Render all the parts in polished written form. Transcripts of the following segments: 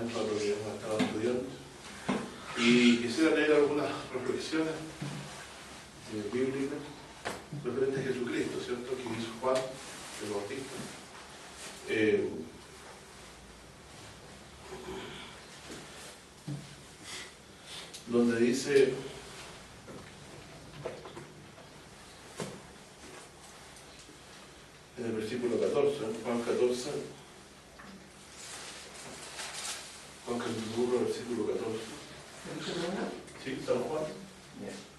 dentro de lo que hemos estado estudiando. Y quisiera leer algunas reflexiones bíblicas referentes a Jesucristo, ¿cierto? Que hizo Juan el Bautista. Donde dice en el versículo 14, Juan 14, Juan capítulo 1, versículo 14. Sí, San Juan. Bien.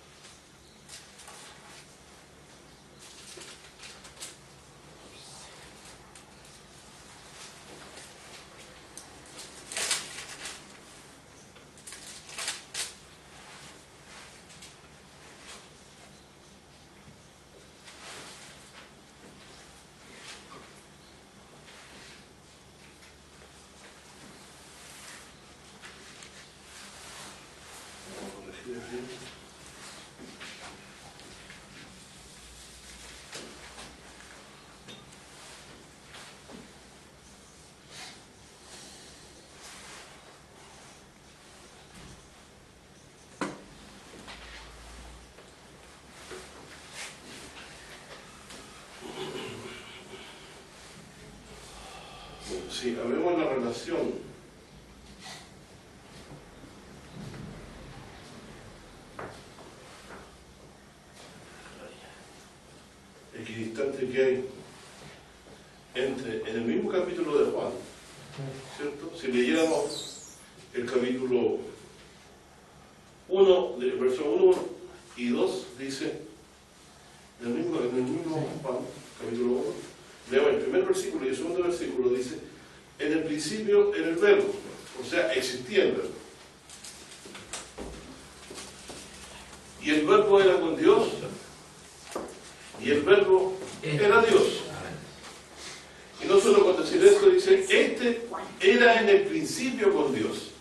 Sí, hablemos de la relación equidistante que hay en el mismo capítulo de Juan, ¿cierto? Si leyéramos el capítulo 1, del verso 1 y 2, dice, en el mismo Juan, capítulo 1, leemos el primer versículo y el segundo versículo, dice, en el principio era el verbo, o sea, existía el verbo. Y el verbo era con Dios, y el verbo era Dios. Y no solo con decir esto, dice, este era en el principio con Dios.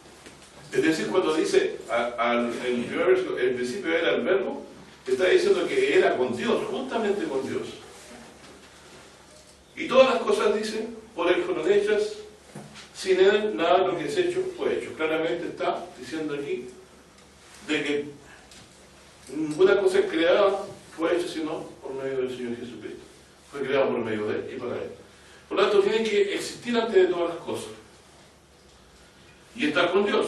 Es decir, cuando dice, en el primer versículo, el principio era el verbo, está diciendo que era con Dios, justamente con Dios. Y todas las cosas, dice, por Él fueron hechas, sin Él nada de lo que es hecho fue hecho. Claramente está diciendo aquí de que ninguna cosa creada fue hecha sino por medio del Señor Jesucristo. Fue creada por medio de Él y para Él. Por lo tanto, tiene que existir antes de todas las cosas. Y estar con Dios.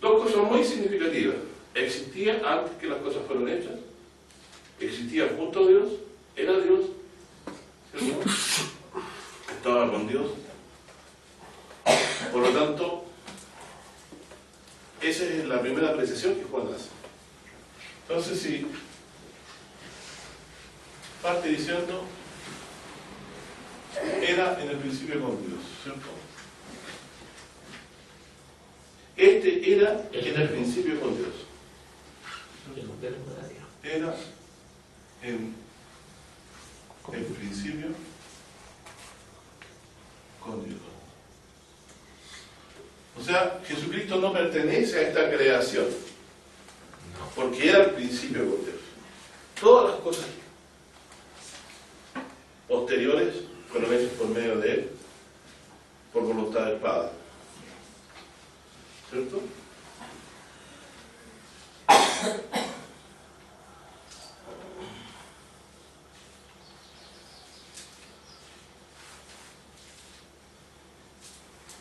Dos cosas muy significativas. Existía antes que las cosas fueron hechas. Existía junto a Dios. Era Dios. ¿Cierto? Estaba con Dios. Por lo tanto, esa es la primera apreciación que Juan hace. Entonces, si parte diciendo, era en el principio con Dios, ¿cierto? Este era en el principio con Dios. Era en el principio con Dios. O sea, Jesucristo no pertenece a esta creación, porque era el principio con Dios. Todas las cosas posteriores fueron hechas por medio de Él, por voluntad del Padre. ¿Cierto?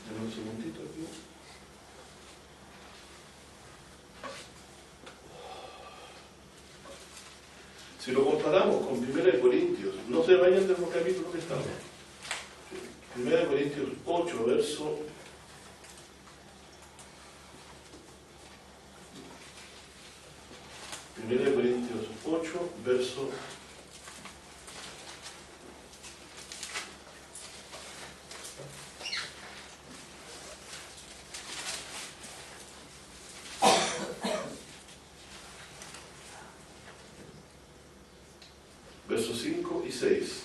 Dame un segundito aquí. Si lo comparamos con 1 Corintios, no se vayan del capítulo que estamos. 1 Corintios 8, verso 1 Corintios 8, verso 5 y 6.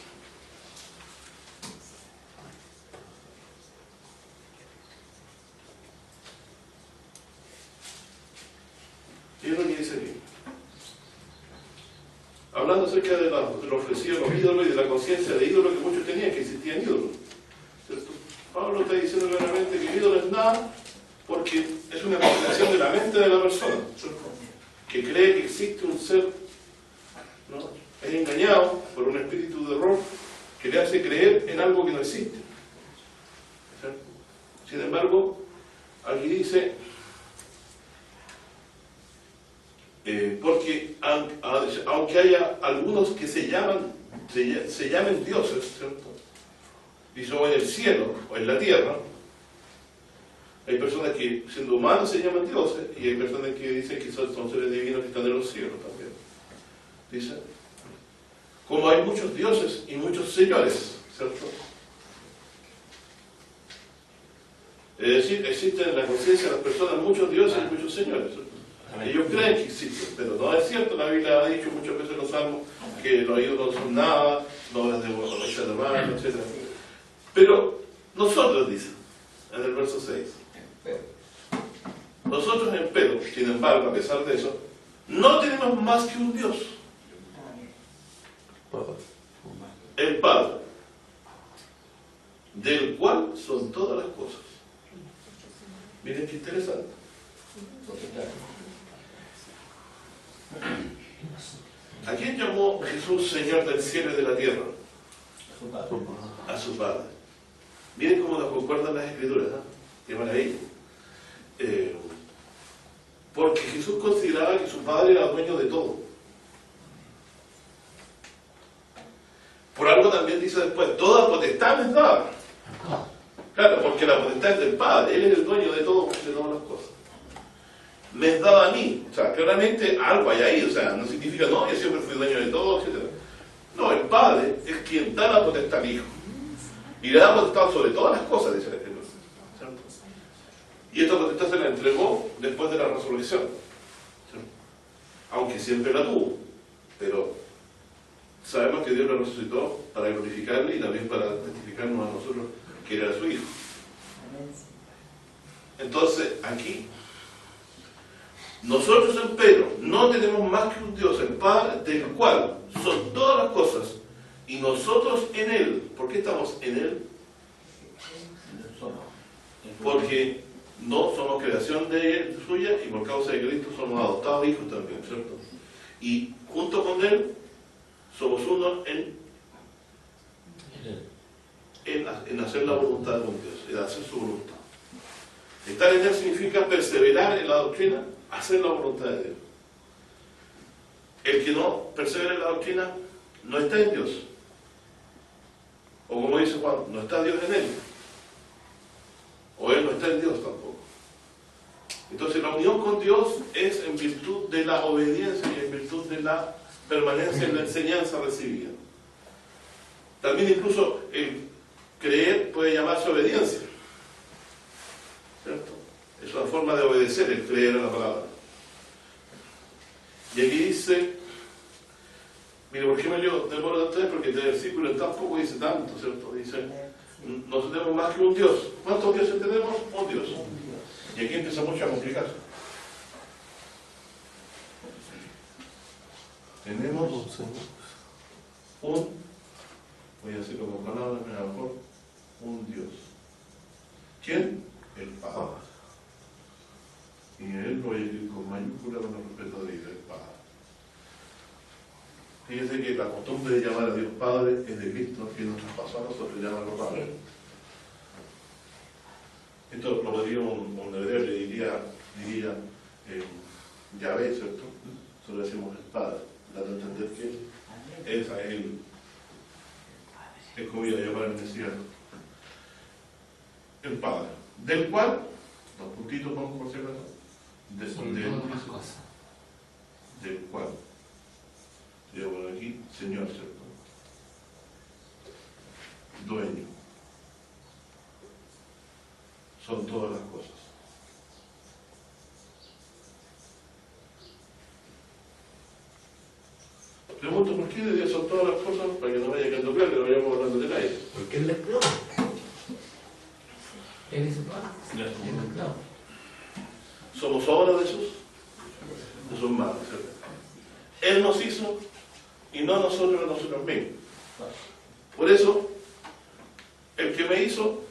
Y es lo que dice aquí. Hablando acerca de lo ofrecido a los ídolos y de la conciencia de ídolos que muchos tenían, que existían ídolos. ¿Cierto? Pablo está diciendo claramente no es nada, porque es una imaginación de la mente de la persona, que cree que existe un ser, ¿no? Es engañado por un espíritu de error que le hace creer en algo que no existe. ¿Cierto? Sin embargo, aquí dice, porque aunque haya algunos que se llamen dioses, ¿cierto? Dice, o en el cielo o en la tierra, hay personas que siendo humanos se llaman dioses y hay personas que dicen que son seres divinos que están en los cielos también. Dice, como hay muchos dioses y muchos señores, ¿cierto? Es decir, existen en la conciencia de las personas muchos dioses y muchos señores, ¿cierto? Ellos creen que existen, pero no es cierto. La Biblia ha dicho muchas veces en los salmos que los ídolos no son nada, no es de mano, etc. Pero nosotros, dice en el verso 6, nosotros empero, sin embargo, a pesar de eso, no tenemos más que un Dios, el Padre, del cual son todas las cosas. Miren qué interesante. ¿A quién llamó Jesús Señor del cielo y de la tierra? A su Padre. Miren cómo nos concuerdan las Escrituras, ¿no? Qué maravilla. Porque Jesús consideraba que su Padre era dueño de todo. Por algo también dice después, toda potestad me es dada. Claro, porque la potestad es del Padre, Él es el dueño de todo, de todas las cosas. Me es dada a mí, o sea, claramente algo hay ahí, o sea, no significa, no, yo siempre fui dueño de todo, etc. No, el Padre es quien da la potestad al Hijo. Y le da potestad sobre todas las cosas, dice la Escritura. ¿Cierto? Y esta potestad se la entregó después de la resurrección. ¿Cierto? Aunque siempre la tuvo, pero sabemos que Dios la resucitó para glorificarle y también para testificarnos a nosotros que era su Hijo. Entonces, aquí, nosotros empero no tenemos más que un Dios, el Padre, del cual son todas las cosas, y nosotros en Él. ¿Por qué estamos en Él? Porque no somos creación de Él, suya, y por causa de Cristo somos adoptados hijos también, ¿cierto? Y junto con Él somos uno en hacer la voluntad de Dios, en hacer su voluntad. Estar en Él significa perseverar en la doctrina, hacer la voluntad de Dios. El que no persevera en la doctrina no está en Dios. O como dice Juan, no está Dios en él. O él no está en Dios tampoco. Entonces la unión con Dios es en virtud de la obediencia y en virtud de la permanencia en la enseñanza recibida. También incluso el creer puede llamarse obediencia, ¿cierto? Es una forma de obedecer el creer a la palabra. Y aquí dice, mire, ¿por qué me leo demoro tanto? Porque este versículo tampoco dice tanto, ¿cierto? Dice, nosotros tenemos más que un Dios. ¿Cuántos dioses tenemos? Un Dios. Y aquí empieza mucho a complicarse. Tenemos voy a decirlo con palabras, a lo mejor, un Dios. ¿Quién? El Padre. Y él lo voy a escribir con mayúscula con el respeto de el Padre. Fíjense que la costumbre de llamar a Dios Padre es de Cristo, que nos traspasó a nosotros llamarlo Padre. Esto lo podría un hebreo, le diría Yahvé, ¿cierto? Solo decimos el Padre, dando a entender que es a él, es como iba a llamar el Mesías, el Padre, del cual, dos puntitos pongo por si acaso, del cual, yo pongo aquí, Señor, ¿cierto? Dueño. Son todas las cosas. Pregunto, ¿por qué de Dios son todas las cosas? Para que no vaya quedando claro, que no vayamos hablando del aire. Porque Él les creó. Él es el Padre. Somos obra de sus manos, ¿cierto? Él nos hizo y no nosotros a nosotros mismos. Por eso, el que me hizo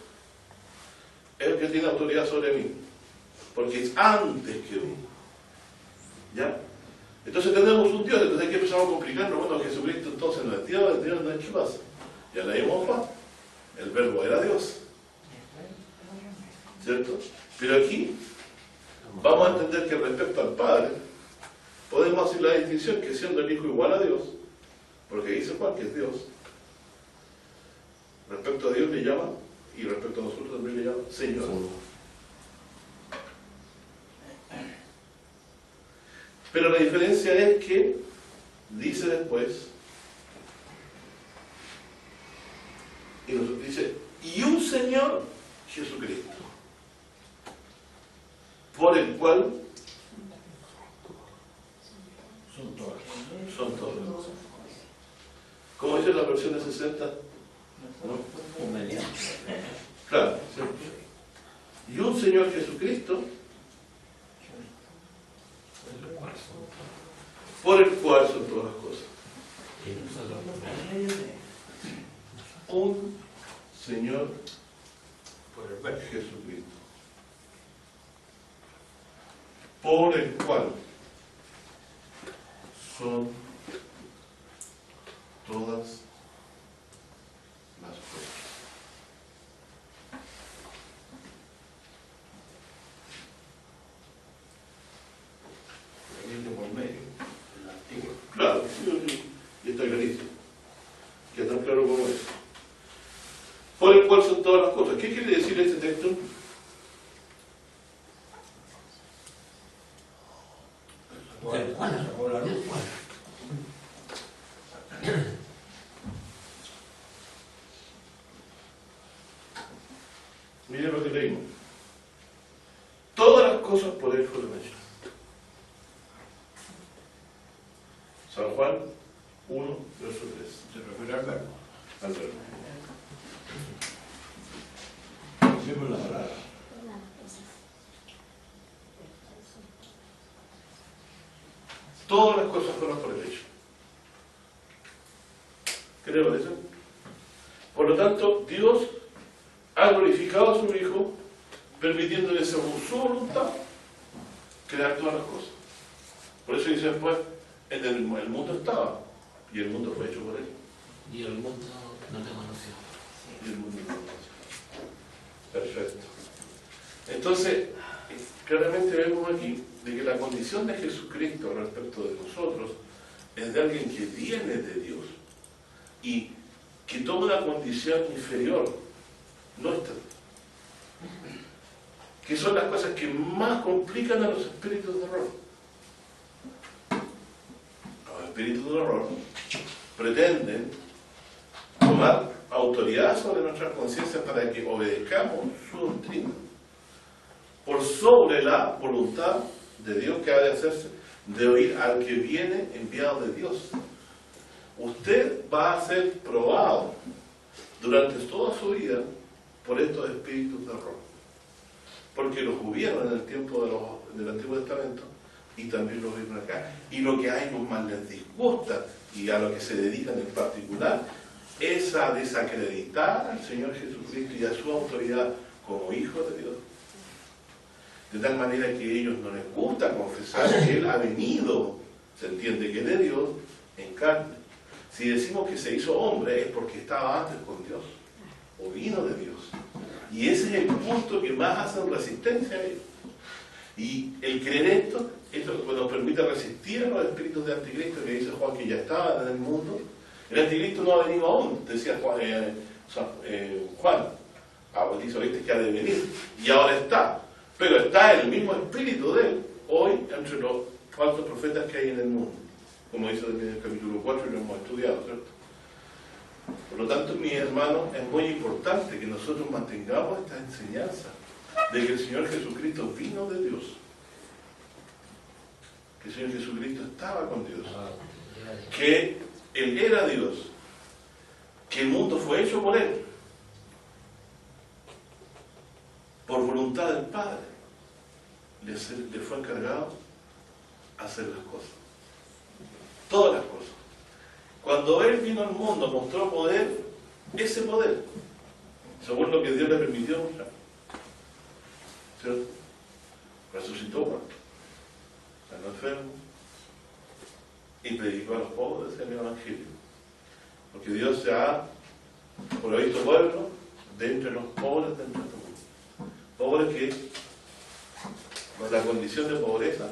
es el que tiene autoridad sobre mí, porque es antes que mí. ¿Ya? Entonces tenemos un Dios, entonces aquí empezamos a complicarnos. Bueno, Jesucristo entonces no es Dios, no es ¿qué pasa? Ya leímos más. El verbo era Dios. ¿Cierto? Pero aquí vamos a entender que respecto al Padre, podemos hacer la distinción que siendo el Hijo igual a Dios, porque dice Juan que es Dios, respecto a Dios le llama, y respecto a nosotros también le llama Señor. Pero la diferencia es que dice después, y nos dice, y un Señor Jesucristo, por el cual son todas. ¿Cómo dice la versión de 60? ¿No? Claro. Y un Señor Jesucristo, por el cual son todas las cosas. Un Señor Jesucristo, por el cual son todas las cosas. Por medio, el antiguo. Claro, y está clarísimo. Que tan claro como es. Por el cual son todas las cosas. ¿Qué quiere decir este texto? Sacó la luz. Miren lo que leímos. Todas las cosas por él fueron hechas. San Juan 1, verso 3. Se refiere al verbo. Al verbo. Siempre la palabra. Todas las cosas fueron por el hecho. ¿Qué le parece? Por lo tanto, Dios ha glorificado a su Hijo, permitiéndole según su voluntad crear todas las cosas. Por eso dice después, el mundo estaba, y el mundo fue hecho por él. Y el mundo no te conoció. Y el mundo no lo conoció. Perfecto. Entonces, claramente vemos aquí de que la condición de Jesucristo respecto de nosotros es de alguien que viene de Dios y que toma una condición inferior nuestra, que son las cosas que más complican a los espíritus de error. Los espíritus de error pretenden tomar autoridad sobre nuestras conciencias para que obedezcamos su doctrina por sobre la voluntad de Dios que ha de hacerse, de oír al que viene enviado de Dios. Usted va a ser probado durante toda su vida por estos espíritus de error, porque los hubieron en el tiempo del Antiguo Testamento y también los hubieron acá, y lo que a ellos más les disgusta y a lo que se dedican en particular es a desacreditar al Señor Jesucristo y a su autoridad como Hijo de Dios, de tal manera que a ellos no les gusta confesar que Él ha venido, se entiende que es de Dios, en carne. Si decimos que se hizo hombre es porque estaba antes con Dios, o vino de Dios. Y ese es el punto que más hacen resistencia a ellos. Y el creer esto nos permite resistir a los espíritus de anticristo que dice Juan que ya estaban en el mundo. El anticristo no ha venido aún, decía Juan. Dice ahorita que ha de venir, y ahora está. Pero está el mismo espíritu de él hoy entre los falsos profetas que hay en el mundo, como dice en el capítulo 4 y lo hemos estudiado, ¿cierto? Por lo tanto, mis hermanos, es muy importante que nosotros mantengamos esta enseñanza de que el Señor Jesucristo vino de Dios, que el Señor Jesucristo estaba con Dios, que Él era Dios, que el mundo fue hecho por Él, por voluntad del Padre. Le fue encargado hacer las cosas, todas las cosas. Cuando Él vino al mundo, mostró poder, ese poder, según lo que Dios le permitió mostrar. ¿cierto? Resucitó muerto, sanó enfermo y predicó a los pobres el Evangelio. Porque Dios se ha provisto pueblo de entre los pobres de nuestro mundo. Pobres que, con la condición de pobreza,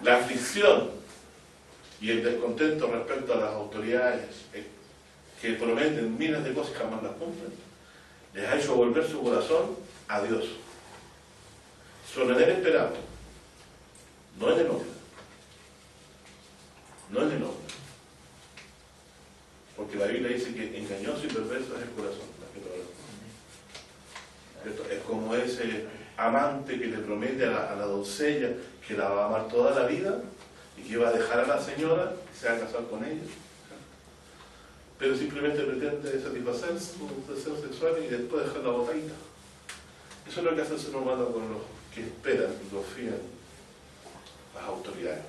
la aflicción y el descontento respecto a las autoridades que prometen miles de cosas que jamás las cumplen, les ha hecho volver su corazón a Dios. Solo en Él esperamos, no en el hombre. No en el hombre. Porque la Biblia dice que engañoso y perverso es el corazón. Es como ese amante que le promete a la doncella que la va a amar toda la vida y que va a dejar a la señora y se va a casar con ella, pero simplemente pretende satisfacer su deseo sexual y después dejar la botadita. Eso es lo que hace el ser humano con los que esperan y confían las autoridades,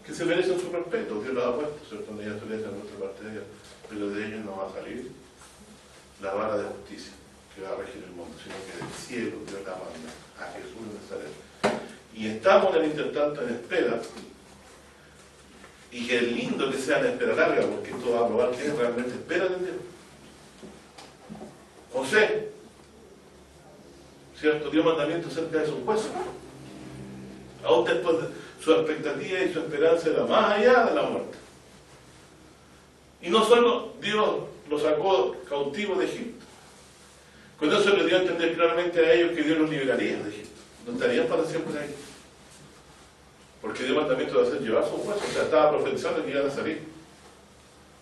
que se merecen su respeto. Dios los ha puesto, ¿cierto? Hay autoridades en nuestra parte de ellos, pero de ellos no va a salir la vara de justicia que va a regir el mundo, sino que del cielo Dios la manda a Jesús de Nazaret. Y estamos en el intertanto en espera, y que es lindo que sea la espera larga, porque esto va a probar que realmente espera en Dios. José, ¿cierto? Dio mandamiento acerca de sus huesos. Aún después de su expectativa y su esperanza era más allá de la muerte. Y no solo Dios lo sacó cautivo de Egipto, con eso le dio a entender claramente a ellos que Dios los liberaría de Egipto. No estarían para siempre ahí. Porque dio mandamiento de hacer llevar sus huesos. O sea, estaba profetizando que iban a salir.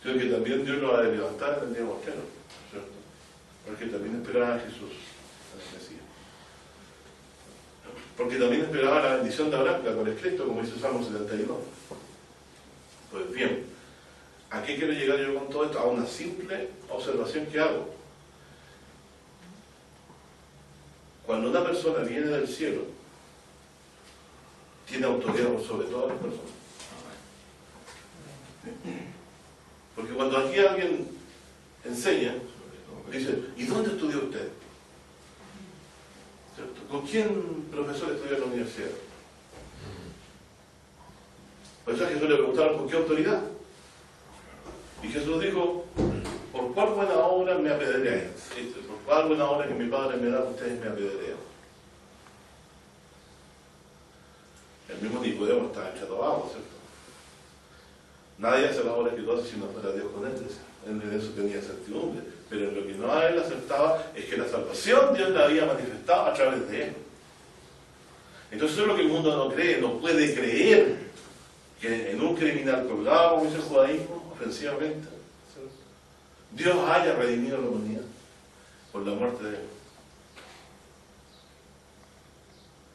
Sino que también Dios los ha de levantar en el día postrero, ¿cierto? Porque también esperaban a Jesús, al Mesías. Porque también esperaba la bendición de Abraham, la con Cristo, como dice Salmo 72. Pues bien, ¿a qué quiero llegar yo con todo esto? A una simple observación que hago. Cuando una persona viene del cielo, tiene autoridad por sobre todas las personas. Porque cuando aquí alguien enseña, dice, ¿y dónde estudió usted? ¿Cierto? ¿Con quién profesor estudió en la universidad? Por eso a Jesús le preguntaron, ¿con qué autoridad? Y Jesús dijo, por cuál buena obra me apedrean. Por cuál buena obra que mi Padre me da, ustedes me apedrean. El mismo Nicodemo estaba echado abajo, ¿cierto? Nadie hace las obras que tú haces si no fuera Dios con él. Él en eso tenía certidumbre. Pero en lo que no él aceptaba es que la salvación Dios la había manifestado a través de él. Entonces eso es lo que el mundo no cree, no puede creer que en un criminal colgado, como dice el judaísmo, ofensivamente, ¿cierto? Dios haya redimido a la humanidad por la muerte de él.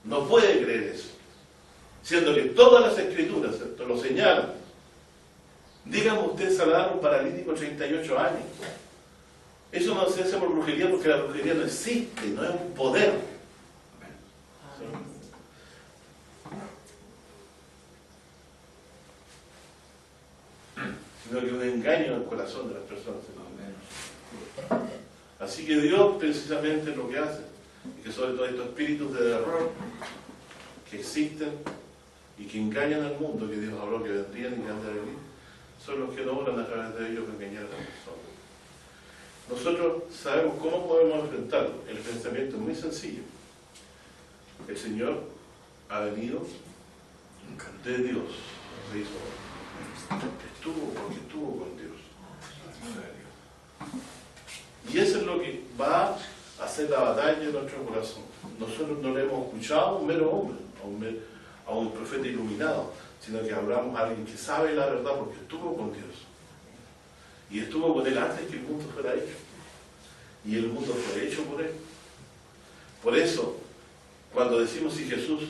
No puede creer eso. Siendo que todas las escrituras, ¿cierto?, lo señalan. Dígame usted, sanar a un paralítico 38 años. Eso no se hace por brujería, porque la brujería no existe, no es un poder. Sino que es un engaño en el corazón de las personas. Así que Dios precisamente lo que hace, y que sobre todo estos espíritus de error que existen y que engañan al mundo, que Dios habló que vendrían y que han de venir, son los que no obran a través de ellos para engañar a las personas. Nosotros sabemos cómo podemos enfrentarlo. El pensamiento es muy sencillo. El Señor ha venido de Dios, se hizo. Estuvo con Dios. Y eso es lo que va a hacer la batalla de nuestro corazón. Nosotros no le hemos escuchado a un mero hombre, a un profeta iluminado, sino que hablamos a alguien que sabe la verdad porque estuvo con Dios. Y estuvo con Él antes que el mundo fuera hecho. Y el mundo fue hecho por Él. Por eso, cuando decimos si Jesús,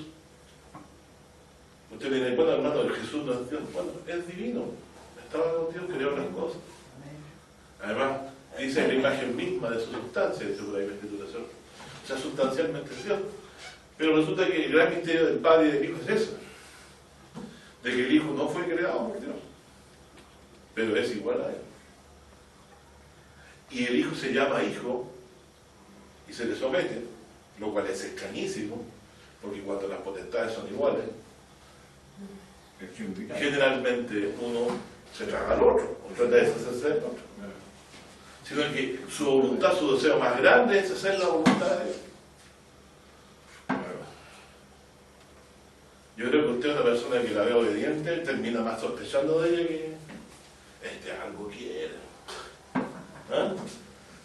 usted viene, bueno hermano, Jesús no es Dios, bueno, es divino, estaba con Dios, creó las cosas. Además, dice la imagen misma de su sustancia, dice por ahí la Escritura, ¿cierto? O sea, sustancialmente es Dios. Pero resulta que el gran misterio del Padre y del Hijo es eso, de que el Hijo no fue creado por Dios, pero es igual a Él. Y el Hijo se llama Hijo y se le somete lo cual es extrañísimo, porque cuando las potestades son iguales, generalmente uno se traga al otro, o trata de deshacerse del otro. Sino que su voluntad, su deseo más grande es hacer la voluntad de Dios. Yo creo que usted es una persona que la ve obediente, termina más sospechando de ella que algo quiere. ¿Ah?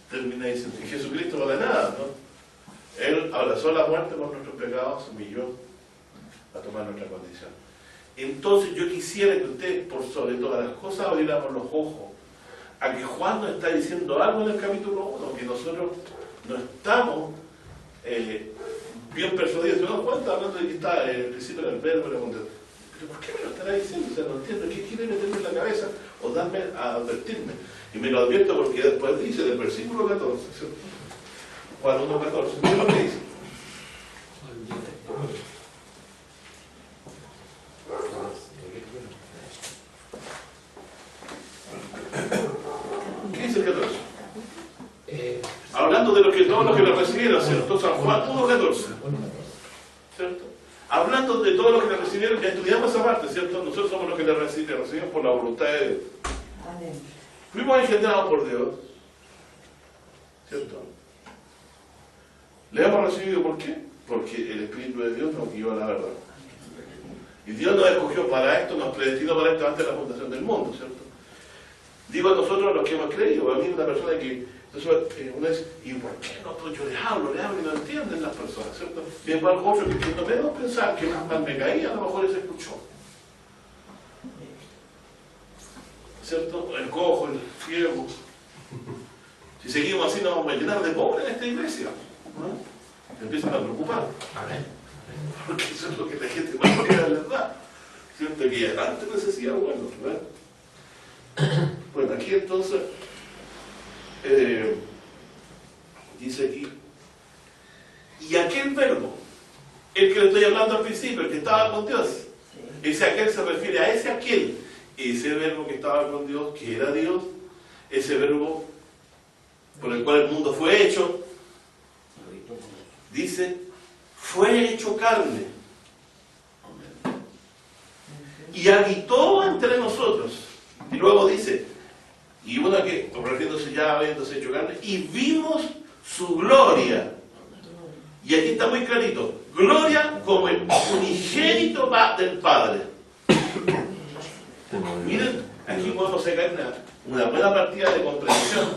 Termina diciendo que Jesucristo vale nada, ¿no? Él abrazó la muerte por nuestros pecados, se humilló a tomar nuestra condición. Entonces yo quisiera que usted, por sobre todas las cosas, abriéramos los ojos a que Juan nos está diciendo algo en el capítulo 1, que nosotros no estamos bien persuadidos. ¿No? Juan está hablando de que está el principio del verbo, pero ¿por qué me lo estará diciendo? O sea, no entiendo, ¿qué quiere meterme en la cabeza o darme a advertirme? Y me lo advierto porque después dice del versículo 14, ¿cierto? Juan 1:14, mira lo que dice. ¿Qué dice el 14? Hablando de todos los que lo recibieron, ¿cierto? San Juan 1:14, ¿cierto? Hablando de todos los que le recibieron, ya estudiamos esa parte, ¿cierto? Nosotros somos los que le recibimos por la voluntad de Dios. Fuimos engendrados por Dios, ¿cierto? Le hemos recibido, ¿por qué? Porque el Espíritu de Dios nos guió a la verdad. Y Dios nos escogió para esto, nos predestinó para esto antes de la fundación del mundo, ¿cierto? Digo a nosotros los que hemos creído, a mí una persona que... Entonces uno dice, ¿y por qué no? Pues yo le hablo y no entienden las personas, ¿cierto? Bien para el otro que no me debo pensar que más mal me caía, a lo mejor él se escuchó. ¿Cierto? El cojo, el ciego. Si seguimos así nos vamos a llenar de pobres en esta iglesia, ¿no? Se empiezan a preocupar. Porque eso es lo que la gente más quiere, la verdad. ¿Cierto? Que ya antes necesidad, bueno, ¿verdad? Bueno, aquí entonces dice aquí, y aquel verbo, el que le estoy hablando al principio, el que estaba con Dios, ese aquel se refiere a ese verbo que estaba con Dios, que era Dios, ese verbo por el cual el mundo fue hecho, dice, fue hecho carne y habitó entre nosotros. Y luego dice, y una que, refiriéndose ya habiéndose hecho carne, y vimos su gloria. Y aquí está muy clarito, gloria como el unigénito del Padre. Miren, aquí podemos sacar una buena partida de comprensión.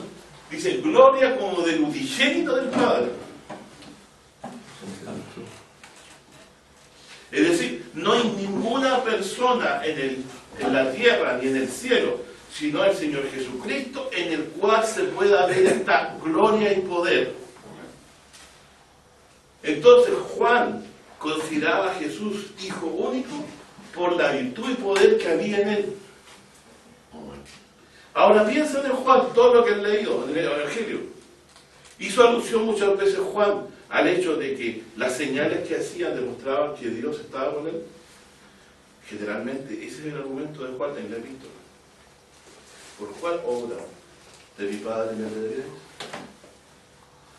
Dice, gloria como del unigénito del Padre. Es decir, no hay ninguna persona en la tierra ni en el cielo, sino el Señor Jesucristo, en el cual se pueda ver esta gloria y poder. Entonces Juan consideraba a Jesús hijo único por la virtud y poder que había en él. Ahora piensen en Juan, todo lo que han leído en el Evangelio. Hizo alusión muchas veces Juan al hecho de que las señales que hacían demostraban que Dios estaba con él. Generalmente ese es el argumento de Juan en la epístola. ¿Por cuál obra de mi Padre me alegraréis?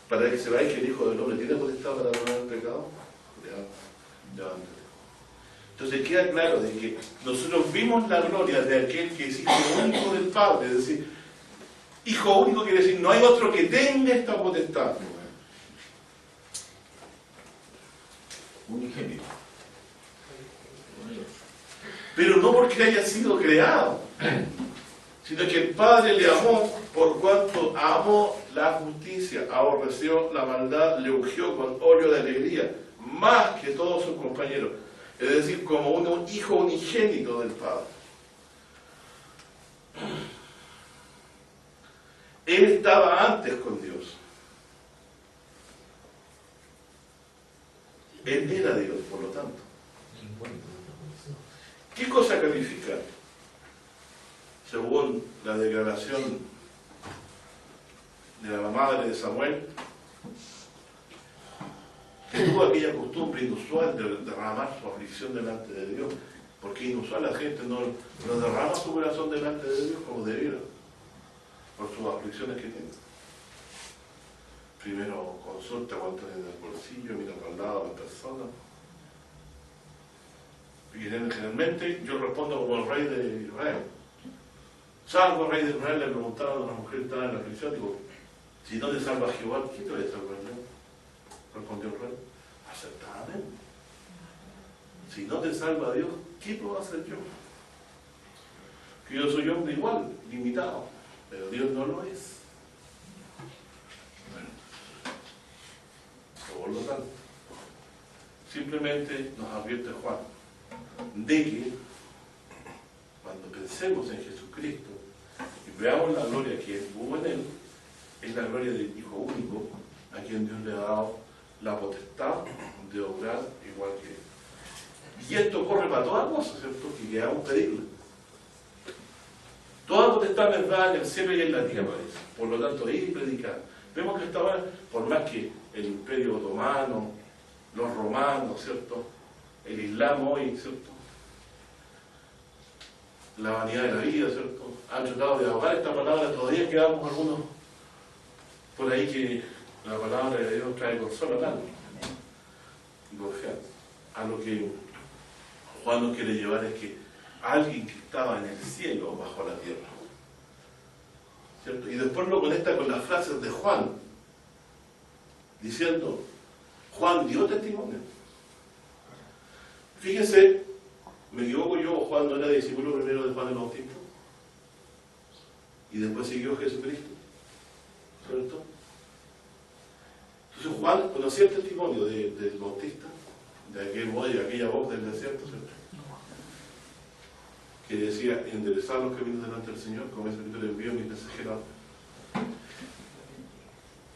Para que sepáis que el Hijo del Hombre tiene potestad para perdonar el pecado. Ya. Entonces queda claro de que nosotros vimos la gloria de aquel que es hijo único del Padre. Es decir, hijo único quiere decir no hay otro que tenga esta potestad. Unigénito. Pero no porque haya sido creado, sino que el Padre le amó por cuanto amó la justicia, aborreció la maldad, le ungió con óleo de alegría, más que todos sus compañeros. Es decir, como un hijo unigénito del Padre. Él estaba antes con Dios. Él era Dios, por lo tanto. ¿Qué cosa califica? Según la declaración de la madre de Samuel, que tuvo aquella costumbre inusual de derramar su aflicción delante de Dios, porque inusual la gente no derrama su corazón delante de Dios como debiera, por sus aflicciones que tiene. primero consulta cuánto hay en el bolsillo, mira para el lado a la persona. Y generalmente yo respondo como el rey de Israel. Salvo rey de Israel, le preguntaron a una mujer que estaba en la prisión, digo, si no te salva Jehová, ¿quién te va a salvar yo? Respondió el rey, acertadamente. Si no te salva Dios, ¿qué puedo hacer yo? Que yo soy hombre igual, limitado, pero Dios no lo es. Bueno, por lo tanto, simplemente nos advierte Juan de que cuando pensemos en Jesucristo y veamos la gloria que hubo en Él, es la gloria del Hijo único, a quien Dios le ha dado la potestad de obrar igual que Él. Y esto corre para todas cosas, ¿cierto? Que queramos pedirle. Toda potestad me es dada en el cielo y en la tierra, dice. Por lo tanto, ir y predicar. Vemos que esta por más que el Imperio Otomano, los romanos, ¿cierto? El Islam hoy, ¿cierto? La vanidad de la vida, ¿cierto? Han tratado de ahogar esta palabra, todavía quedamos algunos por ahí que la palabra de Dios trae consuelo al alma y confianza. A lo que Juan nos quiere llevar es que alguien que estaba en el cielo bajó a la tierra, ¿cierto? Y después lo conecta con las frases de Juan, diciendo, Juan dio testimonio. Fíjense, me equivoco yo, Juan no era discípulo primero de Juan el Bautista, y después siguió Jesucristo, ¿cierto? Entonces Juan conocía el testimonio del Bautista, de aquella voz del desierto, ¿cierto? Que decía, enderezar los caminos delante del Señor, como es el que le envió mi mensajero.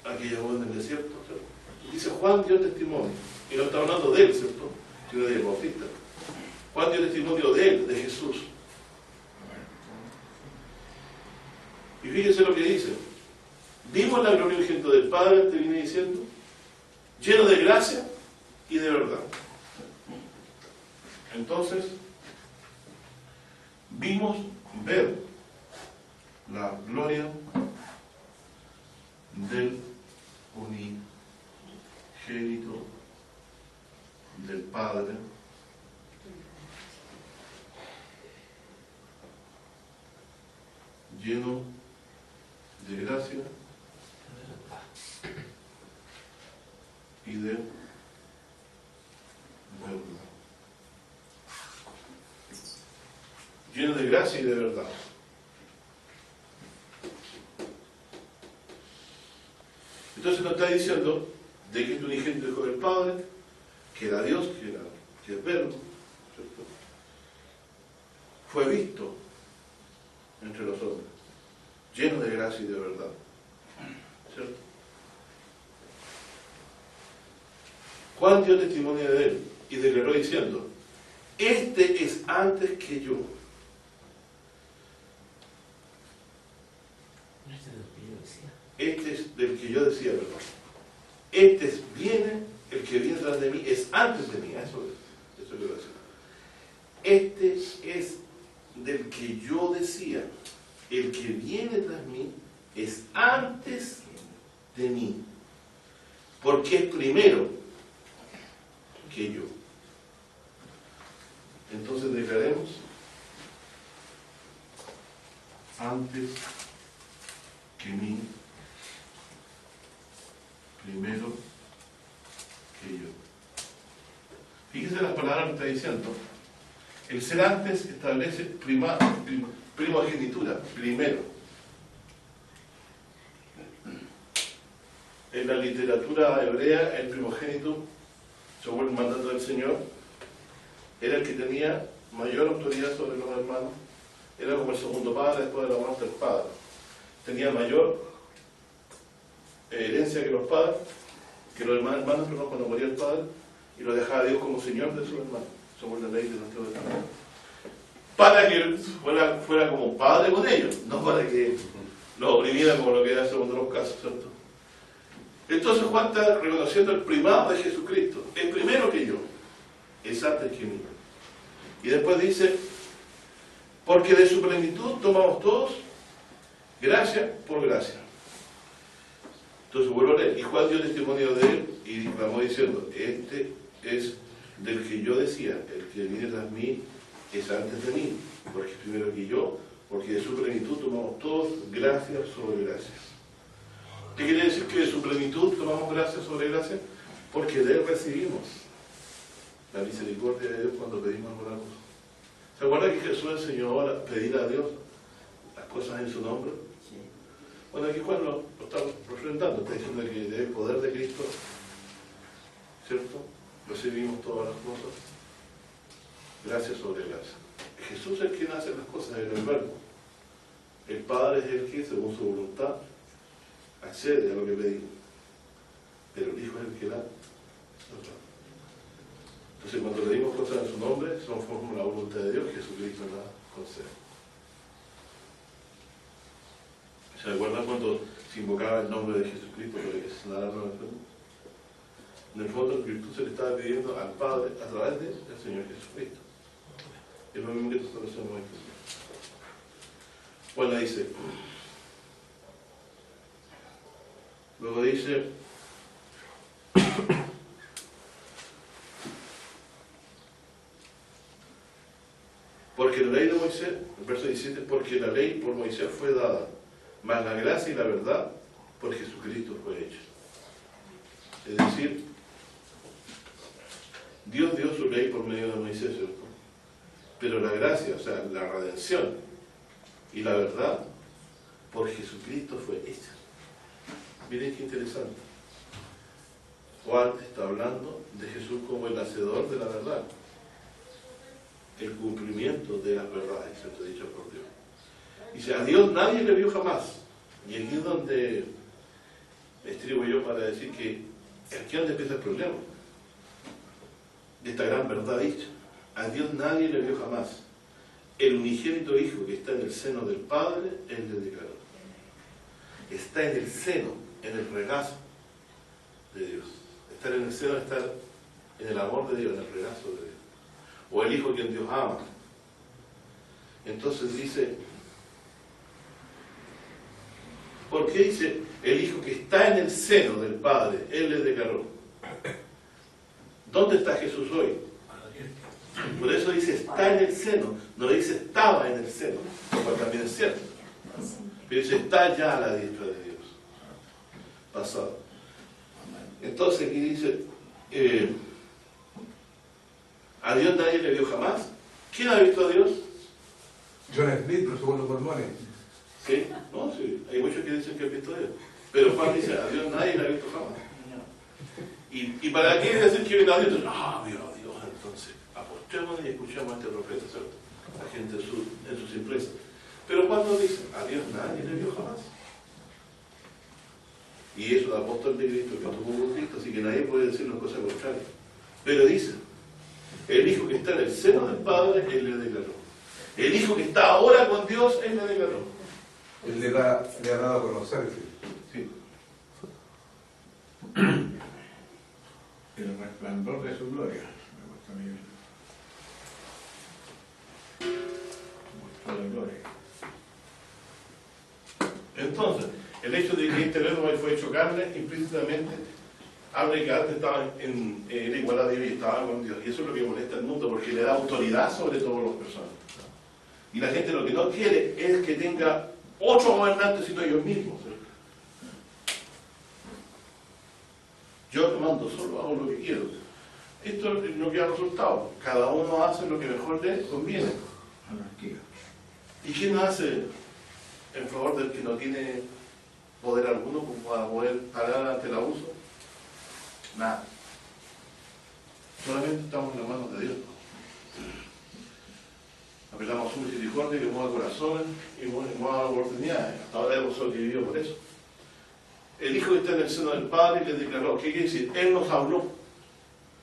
Aquella voz del desierto, ¿cierto? Dice, Juan dio testimonio, y no está hablando de él, ¿cierto? Sino del Bautista. Juan dio testimonio de él, de Jesús. Y fíjense lo que dice. Vimos la gloria urgente del Padre, te viene diciendo, lleno de gracia y de verdad. Entonces, vimos ver la gloria del unigénito del Padre, lleno de gracia y de verdad. Lleno de gracia y de verdad. Entonces nos está diciendo de que es un unigénito hijo del Padre, que era Dios, que es verbo, ¿cierto? Fue visto entre los hombres, lleno de gracia y de verdad, ¿cierto? Juan dio testimonio de él y declaró diciendo, este es antes que yo. Este es del que yo decía, perdón. El que viene tras de mí, es antes de mí. Eso quiero decir. Este es del que yo decía, el que viene tras mí, es antes de mí. Porque es primero que yo. Entonces declaremos, antes que mí, primero que yo. Fíjese las palabras que está diciendo. El ser antes establece primogenitura, primero. En la literatura hebrea, el primogénito, según el mandato del Señor, era el que tenía mayor autoridad sobre los hermanos, era como el segundo padre después de la muerte del padre. Tenía mayor herencia que los padres, que los hermanos, perdón, cuando moría el padre, y lo dejaba Dios como señor de sus hermanos, según la ley del Antiguo Testamento. Para que él fuera como padre con ellos, no para que los oprimiera como lo que era segundo los casos, ¿cierto? Entonces Juan está reconociendo el primado de Jesucristo, el primero que yo, es antes que mí. Y después dice, porque de su plenitud tomamos todos gracia por gracia. Entonces vuelvo a leer. Y Juan dio testimonio de él y clamó diciendo, este es del que yo decía, el que viene tras mí es antes de mí, porque es primero que yo, porque de su plenitud tomamos todos gracia sobre gracia. ¿Qué quiere decir que de su plenitud tomamos gracia sobre gracia? Porque de él recibimos la misericordia de Dios cuando pedimos alguna cosa. ¿Se acuerda que Jesús enseñó a pedir a Dios las cosas en su nombre? Sí. Bueno, aquí Juan lo está refrendando, está diciendo que del poder de Cristo, ¿cierto? Recibimos todas las cosas, gracias sobre gracia. Jesús es quien hace las cosas en el verbo. El Padre es el que, según su voluntad, accede a lo que pedimos. Pero el Hijo es el que da. Entonces, cuando pedimos cosas en su nombre, son conforme la voluntad de Dios, Jesucristo la concede. ¿Se acuerdan cuando se invocaba el nombre de Jesucristo para que se sanara la enfermedad? En el fondo, el Espíritu se le estaba pidiendo al Padre a través del Señor Jesucristo. Es lo mismo que nosotros hacemos aquí. Bueno, dice. Luego dice. Porque la ley de Moisés, el verso 17, porque la ley por Moisés fue dada, mas la gracia y la verdad por Jesucristo fue hecha. Es decir, Dios dio su ley por medio de Moisés, ¿cierto? Pero la gracia, o sea, la redención y la verdad por Jesucristo fue hecha. Miren qué interesante. Juan está hablando de Jesús como el hacedor de la verdad, el cumplimiento de las verdades, ¿cierto? Dichas por Dios. Dice, a Dios nadie le vio jamás. Y aquí es donde me estribo yo para decir que aquí es donde empieza el problema de esta gran verdad dicha. A Dios nadie le vio jamás. El unigénito Hijo que está en el seno del Padre, Él le declaró. Está en el seno, en el regazo de Dios. Estar en el seno es estar en el amor de Dios, en el regazo de Dios. O el Hijo que Dios ama. Entonces dice, ¿por qué dice el Hijo que está en el seno del Padre? Él le declaró. ¿Dónde está Jesús hoy? Por eso dice está en el seno, no le dice estaba en el seno, lo cual también es cierto. Pero dice está ya a la diestra de Dios. Pasado. Entonces aquí dice, a Dios nadie le vio jamás. ¿Quién ha visto a Dios? John Smith, pero según los mormones. ¿Sí? No, sí. Hay muchos que dicen que han visto a Dios. Pero Juan dice, a Dios nadie le ha visto jamás. ¿Y para qué decir que vino a Dios? Vio a Dios. Entonces, apostemos y escuchemos a este profeta, ¿cierto? La gente en su simpleza. Pero cuando dice, a Dios nadie le vio jamás. Y eso el apóstol de Cristo que tuvo con Cristo, así que nadie puede decir una cosa contraria. Pero dice, el Hijo que está en el seno del Padre, Él le declaró. El Hijo que está ahora con Dios, Él le declaró. Él le ha dado a conocer. Sí. El resplandor de su gloria. Me gusta a mí. Mostró la gloria. Entonces, el hecho de que este verbo fue hecho carne, implícitamente habla de que antes estaba en la igualdad de Dios y estaba con Dios. Y eso es lo que molesta al mundo, porque le da autoridad sobre todas las personas. Y la gente lo que no quiere es que tenga otro gobernante sino ellos mismos. Yo te mando solo, hago lo que quiero. Esto es lo que ha resultado. Cada uno hace lo que mejor le conviene. Anarquía. ¿Y quién hace en favor del que no tiene poder alguno para poder parar ante el abuso? Nada. Solamente estamos en las manos de Dios. Apelamos a su misericordia que mueva corazones y mueva oportunidades. Hasta ahora hemos sobrevivido por eso. El Hijo que está en el seno del Padre le declaró. ¿Qué quiere decir? Él nos habló.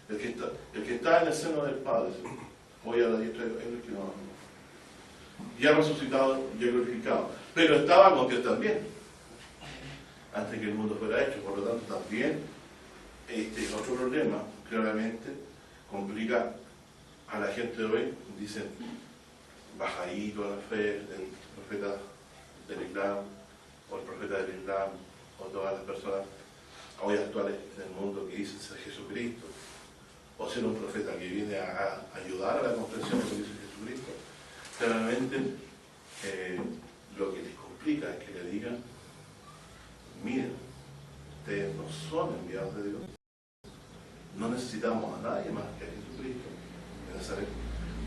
El que está en el seno del Padre. Hoy a la diestra de Él es el que nos habló. Ya resucitado, ya glorificado. Pero estaba con Dios también. Antes que el mundo fuera hecho. Por lo tanto, también este otro problema, claramente, complica a la gente de hoy. Dicen, bajadito a la fe del profeta del Islam, o el profeta del Islam, o todas las personas hoy actuales en el mundo que dicen ser Jesucristo, o ser un profeta que viene a ayudar a la comprensión de lo que dice Jesucristo, claramente lo que les complica es que le digan, miren, ustedes no son enviados de Dios, no necesitamos a nadie más que a Jesucristo de Nazaret,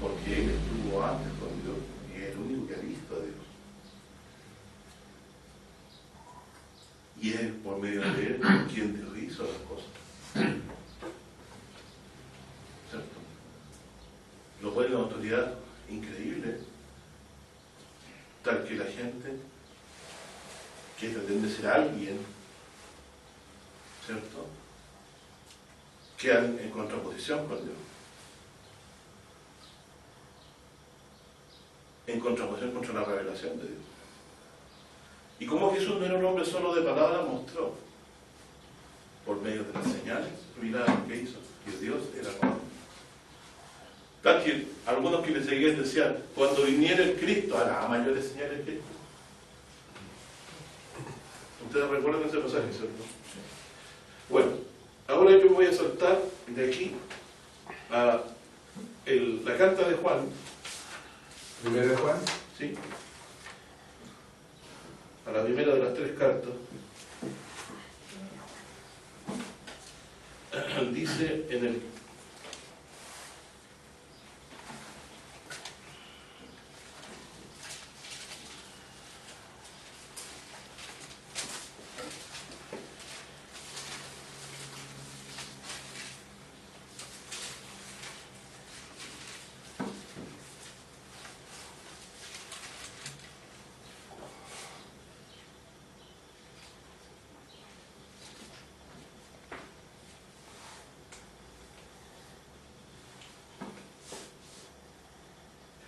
porque Él estuvo antes con Dios y es el único que ha visto a Dios. Y es por medio de Él quien Dios hizo las cosas. ¿Cierto? Lo cual es una autoridad increíble, tal que la gente que pretende ser alguien, ¿cierto?, quedan en contraposición con Dios. En contraposición contra la revelación de Dios. Y como Jesús no era un hombre solo de palabras, mostró por medio de las señales, milagros que hizo, que Dios era con él. Tal que algunos que le seguían decían, cuando viniera el Cristo hará mayores señales que esto. Ustedes recuerdan ese pasaje, ¿cierto? Bueno, ahora yo voy a saltar de aquí a la carta de Juan. ¿Primera de Juan? ¿Sí? A la primera de las 3 cartas. Dice en el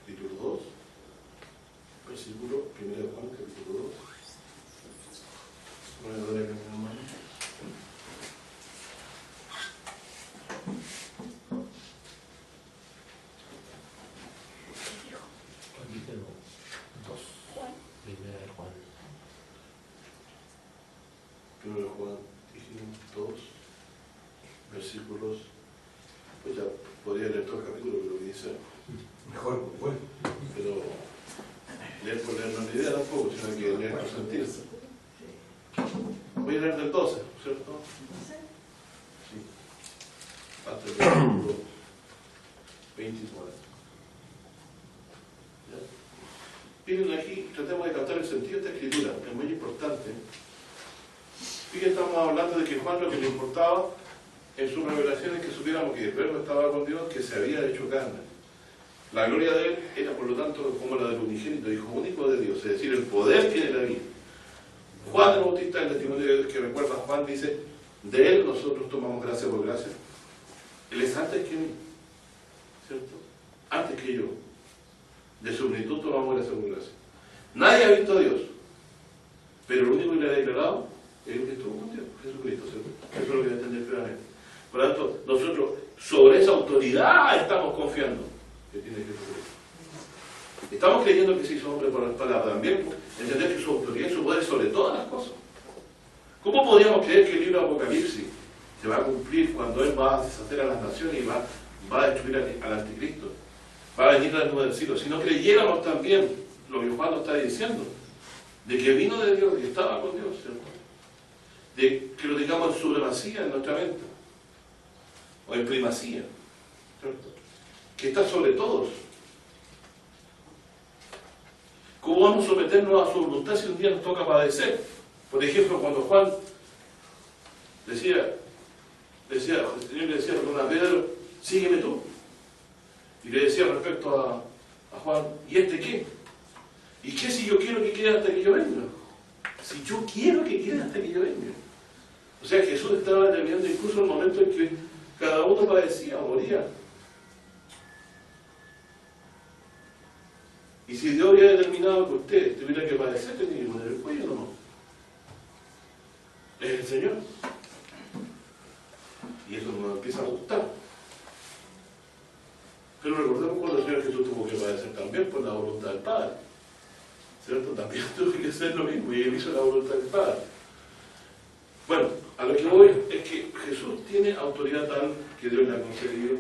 capítulo 2, versículo 1 de Juan, capítulo 2. Voy a dar acá mi mano. Aquí tengo 2. Primera de Juan. 1 de Juan, dijimos 2 versículos. Pues ya podría leer todo el capítulo, pero dice. Mejor, bueno. Pero leer por leer no es la idea tampoco, sino que leer por sentirse. Voy a leer del 12, ¿cierto? Sí. Hasta el versículo 29. ¿Ya? Miren aquí, tratemos de captar el sentido de esta escritura, es muy importante. Fíjense, estamos hablando de que Juan lo que le importaba en sus revelaciones es que supiéramos que el Verbo estaba con Dios, que se había hecho carne. La gloria de Él era, por lo tanto, como la del unigénito, Hijo único de Dios, es decir, el poder que Él había. Juan el Bautista, el testimonio que recuerda a Juan, dice, de Él nosotros tomamos gracia por gracia. Él es antes que mí, ¿cierto? Antes que yo. De su plenitud tomamos gracia por gracia. Nadie ha visto a Dios, pero el único que le ha declarado es el que estuvo con Dios, Jesucristo, ¿cierto? Eso es lo que hay que entender claramente. Por lo tanto, nosotros sobre esa autoridad estamos confiando que tiene Jesucristo. Estamos creyendo que se hizo hombre por las palabras, también entender que su autoridad y su poder sobre todas las cosas. ¿Cómo podríamos creer que el libro de Apocalipsis se va a cumplir cuando Él va a deshacer a las naciones y va a destruir al anticristo? Va a venir la nube del cielo. Si no creyéramos también lo que Juan nos está diciendo, de que vino de Dios y estaba con Dios, ¿cierto? De que lo digamos en supremacía en nuestra mente, o en primacía, ¿cierto? Que está sobre todos. ¿Cómo vamos a someternos a su voluntad si un día nos toca padecer? Por ejemplo, cuando Juan decía, el Señor le decía a Pedro, sígueme tú. Y le decía respecto a Juan, ¿y este qué? ¿Y qué si yo quiero que quede hasta que yo venga? Si yo quiero que quede hasta que yo venga. O sea, Jesús estaba determinando incluso el momento en que cada uno padecía, moría. Y si Dios había determinado que usted tuviera que padecer, tenía que poner el cuello, ¿no? Es el Señor. Y eso nos empieza a gustar. Pero recordemos cuando el Señor Jesús tuvo que padecer también por la voluntad del Padre. ¿Cierto? También tuvo que hacer lo mismo y Él hizo la voluntad del Padre. Bueno, a lo que voy autoridad tal que Dios le ha concedido.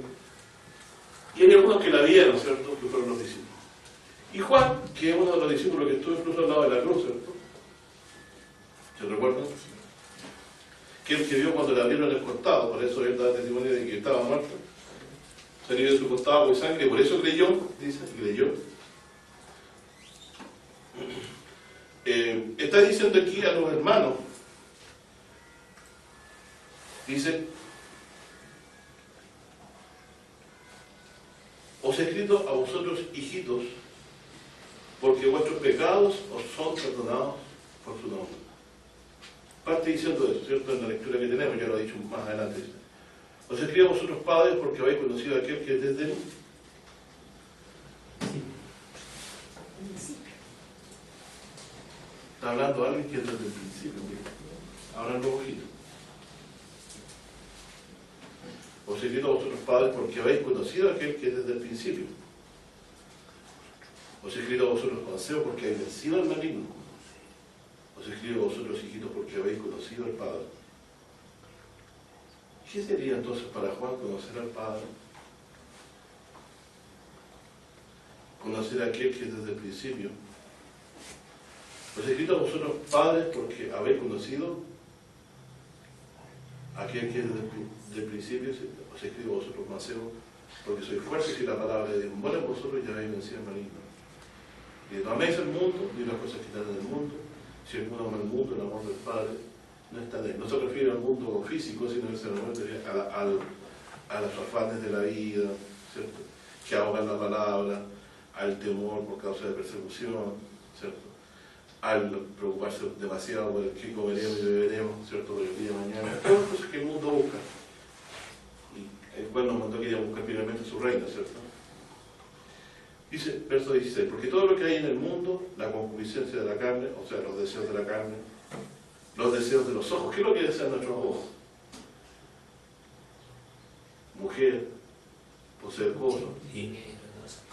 Y hay algunos que la vieron, ¿cierto? Que fueron los discípulos. Y Juan, que es uno de los discípulos que estuvo incluso al lado de la cruz, ¿cierto? ¿Se recuerdan? Que el que vio cuando le abrieron el costado, por eso él da testimonio de que estaba muerto. Salió de su costado agua y sangre, por eso creyó, dice, creyó. Está diciendo aquí a los hermanos, dice, os he escrito a vosotros, hijitos, porque vuestros pecados os son perdonados por su nombre. Parte diciendo eso, ¿cierto? En la lectura que tenemos, ya lo he dicho más adelante. Os escribo a vosotros, padres, porque habéis conocido a aquel que es desde el Está hablando alguien que es desde el principio. Abran los ojitos. Os he escrito a vosotros, padres, porque habéis conocido a aquel que es desde el principio. Os he escrito a vosotros, mancebos, porque habéis vencido al maligno. Os escribo a vosotros, hijitos, porque habéis conocido al Padre. ¿Qué sería entonces para Juan conocer al Padre? Conocer a aquel que es desde el principio. Os he escrito a vosotros, padres, porque habéis conocido a aquel que es desde el principio. Os escribo a vosotros, mancebos, porque sois fuertes y la palabra de Dios mora en vosotros y habéis vencido al maligno. Y no améis el mundo, ni las cosas que están en el mundo. Si alguno ama el mundo, el amor del Padre no está en él. No se refiere al mundo físico, sino que se refiere a los afanes de la vida, ¿cierto? Que ahogan la palabra, al temor por causa de persecución, ¿cierto? Al preocuparse demasiado por el qué comeremos y beberemos, ¿cierto? Por el día de mañana. Todas las cosas que el mundo busca. Y el cual nos mandó que iba a buscar primeramente su reino, ¿cierto? Dice, verso 16, porque todo lo que hay en el mundo, la concupiscencia de la carne, o sea, los deseos de la carne, los deseos de los ojos, ¿qué es lo que desean nuestros ojos? Mujer, poseer cosas,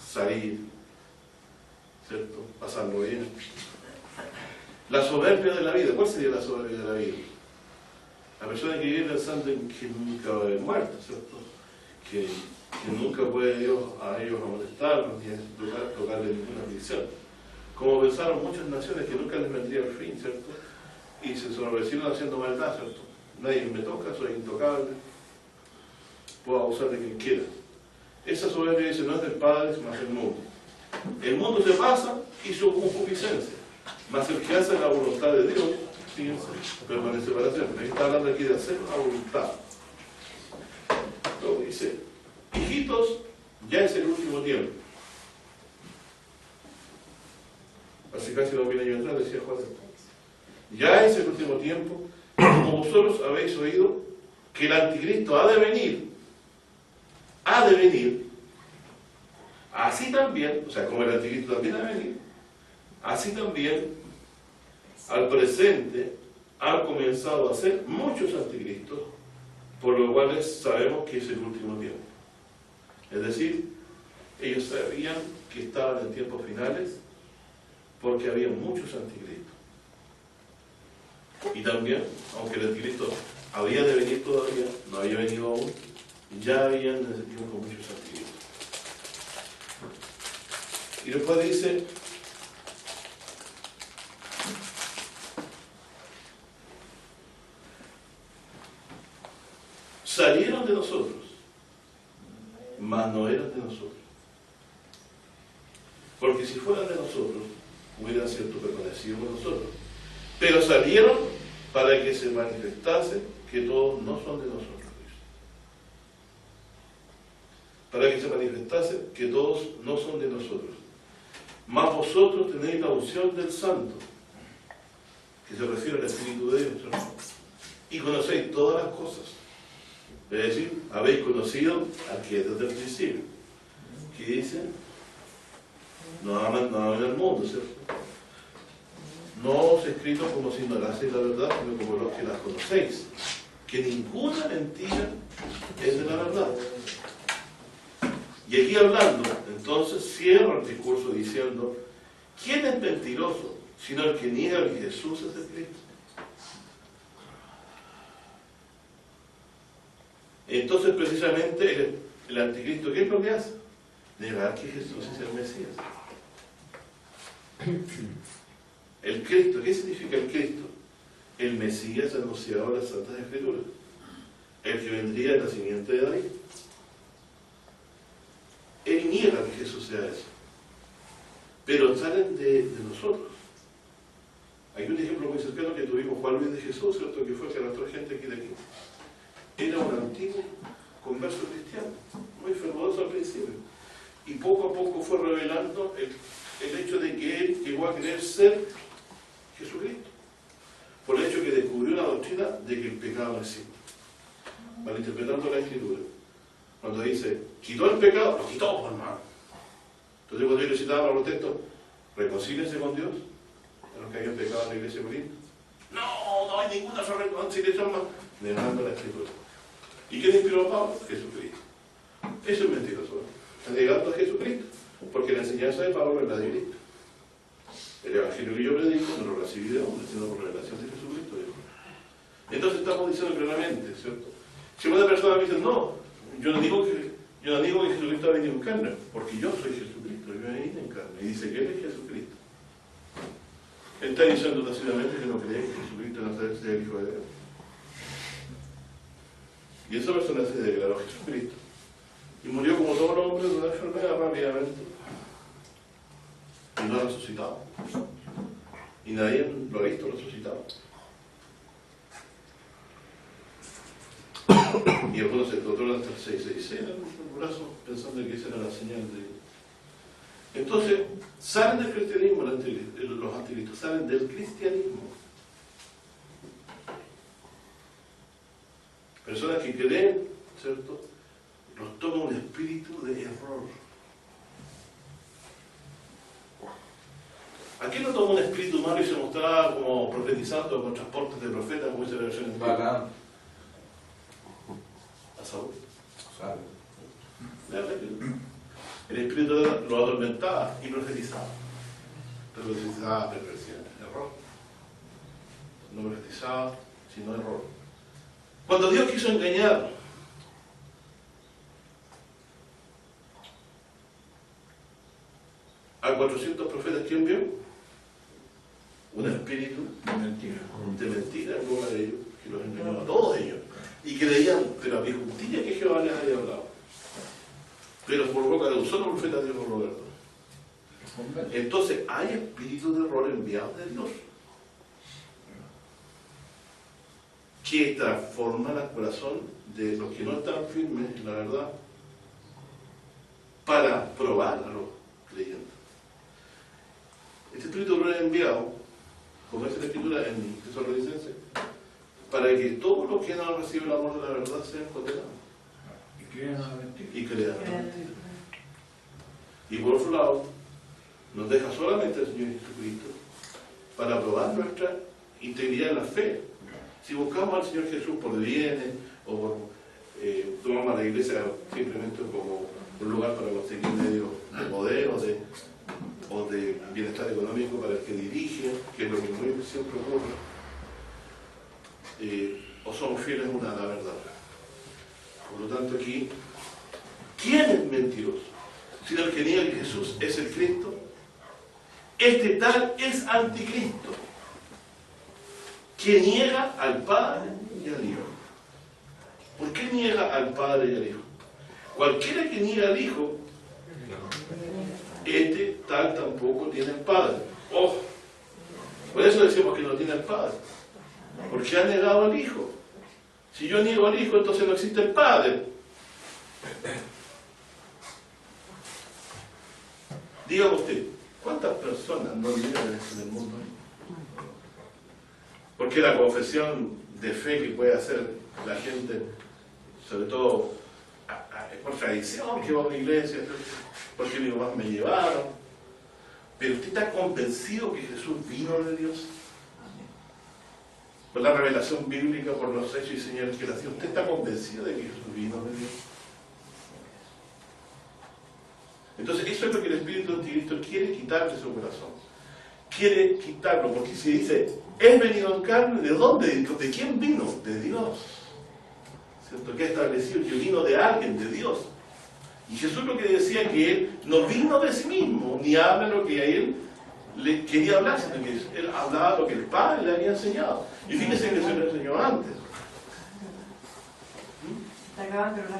salir, ¿cierto? Pasarlo bien. La soberbia de la vida, ¿cuál sería la soberbia de la vida? La persona que vive pensando en que nunca va a haber muerte, ¿cierto? Que nunca puede Dios a ellos molestarlos ni tocarle ninguna aflicción. Como pensaron muchas naciones que nunca les vendría el fin, ¿cierto? Y se enorgullecieron haciendo maldad, ¿cierto? Nadie me toca, soy intocable, puedo abusar de quien quiera. Esa soberbia dice, no es del Padre, es más del mundo. El mundo se pasa y su concupiscencia, mas el que hace la voluntad de Dios, fíjense, permanece para siempre. Ahí está hablando aquí de hacer la voluntad. Luego dice, hijitos, ya es el último tiempo. Así casi 2000 años atrás decía Juan. Ya es el último tiempo, como vosotros habéis oído que el anticristo ha de venir, así también, o sea, como el anticristo también ha de venir, así también al presente han comenzado a ser muchos anticristos, por lo cual sabemos que es el último tiempo. Es decir, ellos sabían que estaban en tiempos finales porque había muchos anticristos. Y también, aunque el anticristo había de venir todavía, no había venido aún, ya habían en ese tiempo muchos anticristos. Y después dice, salieron de nosotros, mas no eran de nosotros. Porque si fueran de nosotros, hubieran sido permanecidos con nosotros. Pero salieron para que se manifestase que todos no son de nosotros. Para que se manifestase que todos no son de nosotros. Mas vosotros tenéis la unción del Santo, que se refiere al Espíritu de Dios, ¿no? Y conocéis todas las cosas. Es decir, habéis conocido al que es desde el principio. ¿Qué dice? No aman al mundo, ¿cierto? No os he escrito como si ignoraseis la verdad, sino como los que las conocéis. Que ninguna mentira es de la verdad. Y aquí hablando, entonces cierra el discurso diciendo, ¿quién es mentiroso sino el que niega que Jesús es el Cristo? Entonces, precisamente, el anticristo, ¿qué es lo que hace? Negar que Jesús es el Mesías. El Cristo, ¿qué significa el Cristo? El Mesías anunciado en las Santas Escrituras. El que vendría de la simiente de David. Él niega que Jesús sea eso. Pero salen de nosotros. Hay un ejemplo muy cercano que tuvimos Juan Luis de Jesús, ¿cierto? Que fue que arrastró gente aquí de aquí. Era un antiguo converso cristiano, muy fervoroso al principio. Y poco a poco fue revelando el hecho de que él llegó a querer ser Jesucristo. Por el hecho que descubrió una doctrina de que el pecado no existe. Malinterpretando la Escritura. Cuando dice, quitó el pecado, lo quitó, por hermano. Entonces cuando ellos citaban los textos, reconcílense con Dios, a los que hayan pecado en la iglesia de Corinto. No hay ninguna reconciliación más. Negando la Escritura. ¿Y quién inspiró a Pablo? Jesucristo. Eso es mentiroso. Está negando a Jesucristo. Porque la enseñanza de Pablo es la de Cristo. El evangelio que yo predico no lo recibí de hombre, sino por revelación de Jesucristo. Entonces estamos diciendo claramente, ¿cierto? Si una persona me dice, no, yo no digo que Jesucristo ha venido en carne, porque yo soy Jesucristo, yo he venido en carne, y dice que Él es Jesucristo. Él está diciendo tácitamente que no cree que Jesucristo no sea el Hijo de Dios. Y esa persona se declaró Jesucristo. Y murió como todo hombre de una enfermedad rápidamente. Y no ha resucitado. Y nadie lo ha visto resucitado. Y algunos se controlan hasta el 666 en el brazo, pensando que esa era la señal de... Entonces, salen del cristianismo los anticristos, salen del cristianismo. Personas que creen, ¿cierto? Los toma un espíritu de error. Aquí no toma un espíritu malo y se mostraba como profetizando con transportes de profetas, como dice la versión en Balaam. A Saúl. Sabe. El espíritu lo atormentaba y profetizaba. Profetizaba perversión, error. No profetizaba, sino error. Cuando Dios quiso engañar a 400 profetas, ¿quién vio? Un espíritu de mentira en boca de ellos, que los engañó a todos ellos. Y creían, pero había justicia que Jehová les había hablado. Pero por boca de un solo profeta Dios no lo verdad. Entonces hay espíritus de error enviados de Dios que transforman el corazón de los que no están firmes en la verdad para probar a los creyentes. Este espíritu lo he enviado, como dice la Escritura en Tesalonicenses, para que todos los que no reciben el amor de la verdad sean condenados. Y crean a la mentira. Y crean la mentira. Y por otro lado, nos deja solamente el Señor Jesucristo para probar nuestra integridad en la fe. Si buscamos al Señor Jesús por bienes o por tomamos a la iglesia simplemente como un lugar para conseguir medios de poder o de bienestar económico para el que dirige, que es lo que muy siempre ocurre, o somos fieles a la verdad. Por lo tanto aquí, ¿quién es mentiroso? Sino el que niega que Jesús es el Cristo. Este tal es anticristo, que niega al Padre y al Hijo. ¿Por qué niega al Padre y al Hijo? Cualquiera que niega al Hijo, este tal tampoco tiene el Padre. Ojo, por eso decimos que no tiene el Padre, porque ha negado al Hijo. Si yo niego al Hijo, entonces no existe el Padre. Dígame usted, ¿cuántas personas no niegan esto en el mundo? Porque la confesión de fe que puede hacer la gente, sobre todo por tradición, que va a una iglesia, porque mis papás me llevaron, pero usted está convencido que Jesús vino de Dios, por la revelación bíblica, por los hechos y señales que le hacía. ¿Usted está convencido de que Jesús vino de Dios? Entonces eso es lo que el Espíritu Anticristo quiere quitar de su corazón. Quiere quitarlo, porque si dice, Él venido en carne, ¿de dónde? ¿De quién vino? De Dios. ¿cierto?, que ha establecido, que vino de alguien, de Dios. Y Jesús lo que decía que Él no vino de sí mismo, ni habla lo que a Él le quería hablar, sino que Él hablaba lo que el Padre le había enseñado. Y fíjense que se lo enseñó antes. Está acabando la...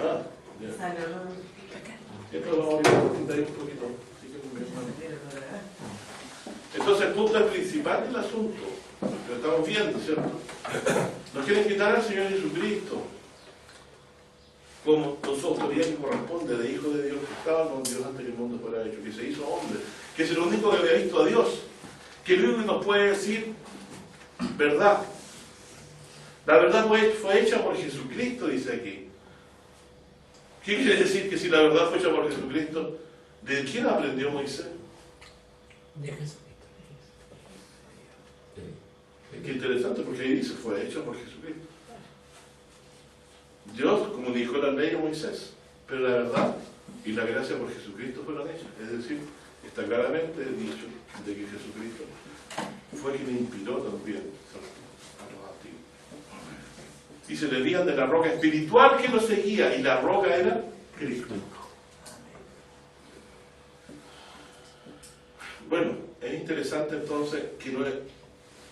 Ah, ya. Sale, Esto lo vamos a ir a ahí un poquito. Así que entonces el punto principal del asunto, lo estamos viendo, ¿cierto? Nos quieren quitar al Señor Jesucristo como con su autoridad que corresponde de Hijo de Dios, que estaba con Dios antes que el mundo fuera hecho, que se hizo hombre, que es el único que había visto a Dios, que es el único que nos puede decir verdad. La verdad fue hecha por Jesucristo, dice aquí. ¿Qué quiere decir que si la verdad fue hecha por Jesucristo, de quién aprendió Moisés? De Jesucristo. Qué interesante, porque ahí dice, fue hecha por Jesucristo. Dios comunicó la ley a Moisés, pero la verdad y la gracia por Jesucristo fueron hechas. Es decir, está claramente dicho de que Jesucristo fue quien inspiró también a los antiguos. Y se le veían de la roca espiritual que los seguía, y la roca era Cristo. Bueno, es interesante entonces que no es,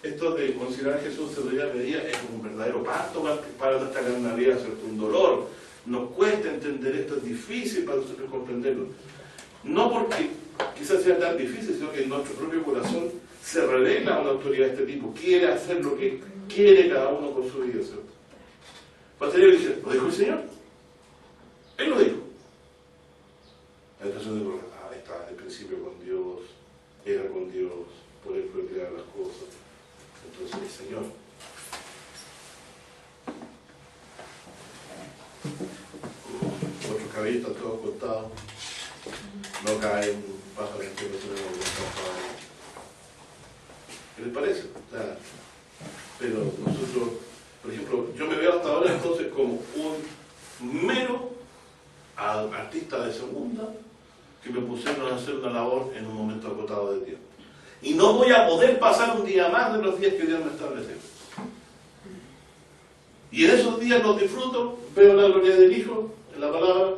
esto de considerar a Jesús de día a día es un verdadero pacto para nuestra carnalidad, ¿cierto? Un dolor. Nos cuesta entender esto, es difícil para nosotros comprenderlo. No porque quizás sea tan difícil, sino que en nuestro propio corazón se revela una autoridad de este tipo, quiere hacer lo que quiere cada uno con su vida, ¿cierto? Pastor dice, ¿lo dijo el Señor? Él lo dijo. La educación de estaba desde el principio con Dios, era con Dios, por él fue crear las cosas. Entonces el Señor. Nuestros cabellos están todos cortados, no caen, pasan el tiempo, ¿qué les parece? Pero nosotros, por ejemplo, yo me veo hasta ahora entonces como un mero artista de segunda que me pusieron a hacer una labor en un momento acotado de tiempo. Y no voy a poder pasar un día más de los días que Dios me estableció. Y en esos días los disfruto, veo la gloria del Hijo en la palabra,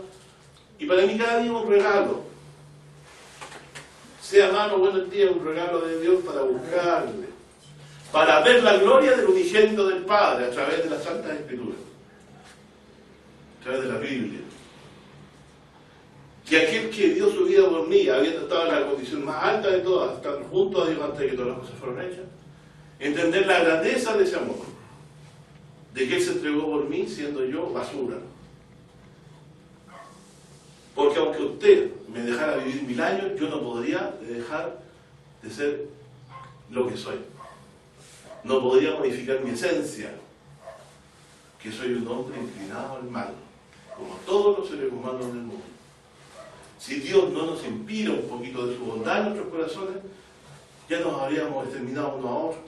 y para mí cada día es un regalo. Sea malo o bueno el día, un regalo de Dios para buscarle, para ver la gloria del unigénito del Padre a través de las Santas Escrituras, a través de la Biblia. Que aquel que dio su vida por mí, habiendo estado en la condición más alta de todas, estar junto a Dios antes de que todas las cosas fueron hechas, entender la grandeza de ese amor, de que Él se entregó por mí siendo yo basura. Porque aunque usted me dejara vivir 1000 años, yo no podría dejar de ser lo que soy. No podría modificar mi esencia, que soy un hombre inclinado al mal, como todos los seres humanos del mundo. Si Dios no nos inspira un poquito de su bondad en nuestros corazones, ya nos habríamos exterminado uno a otro.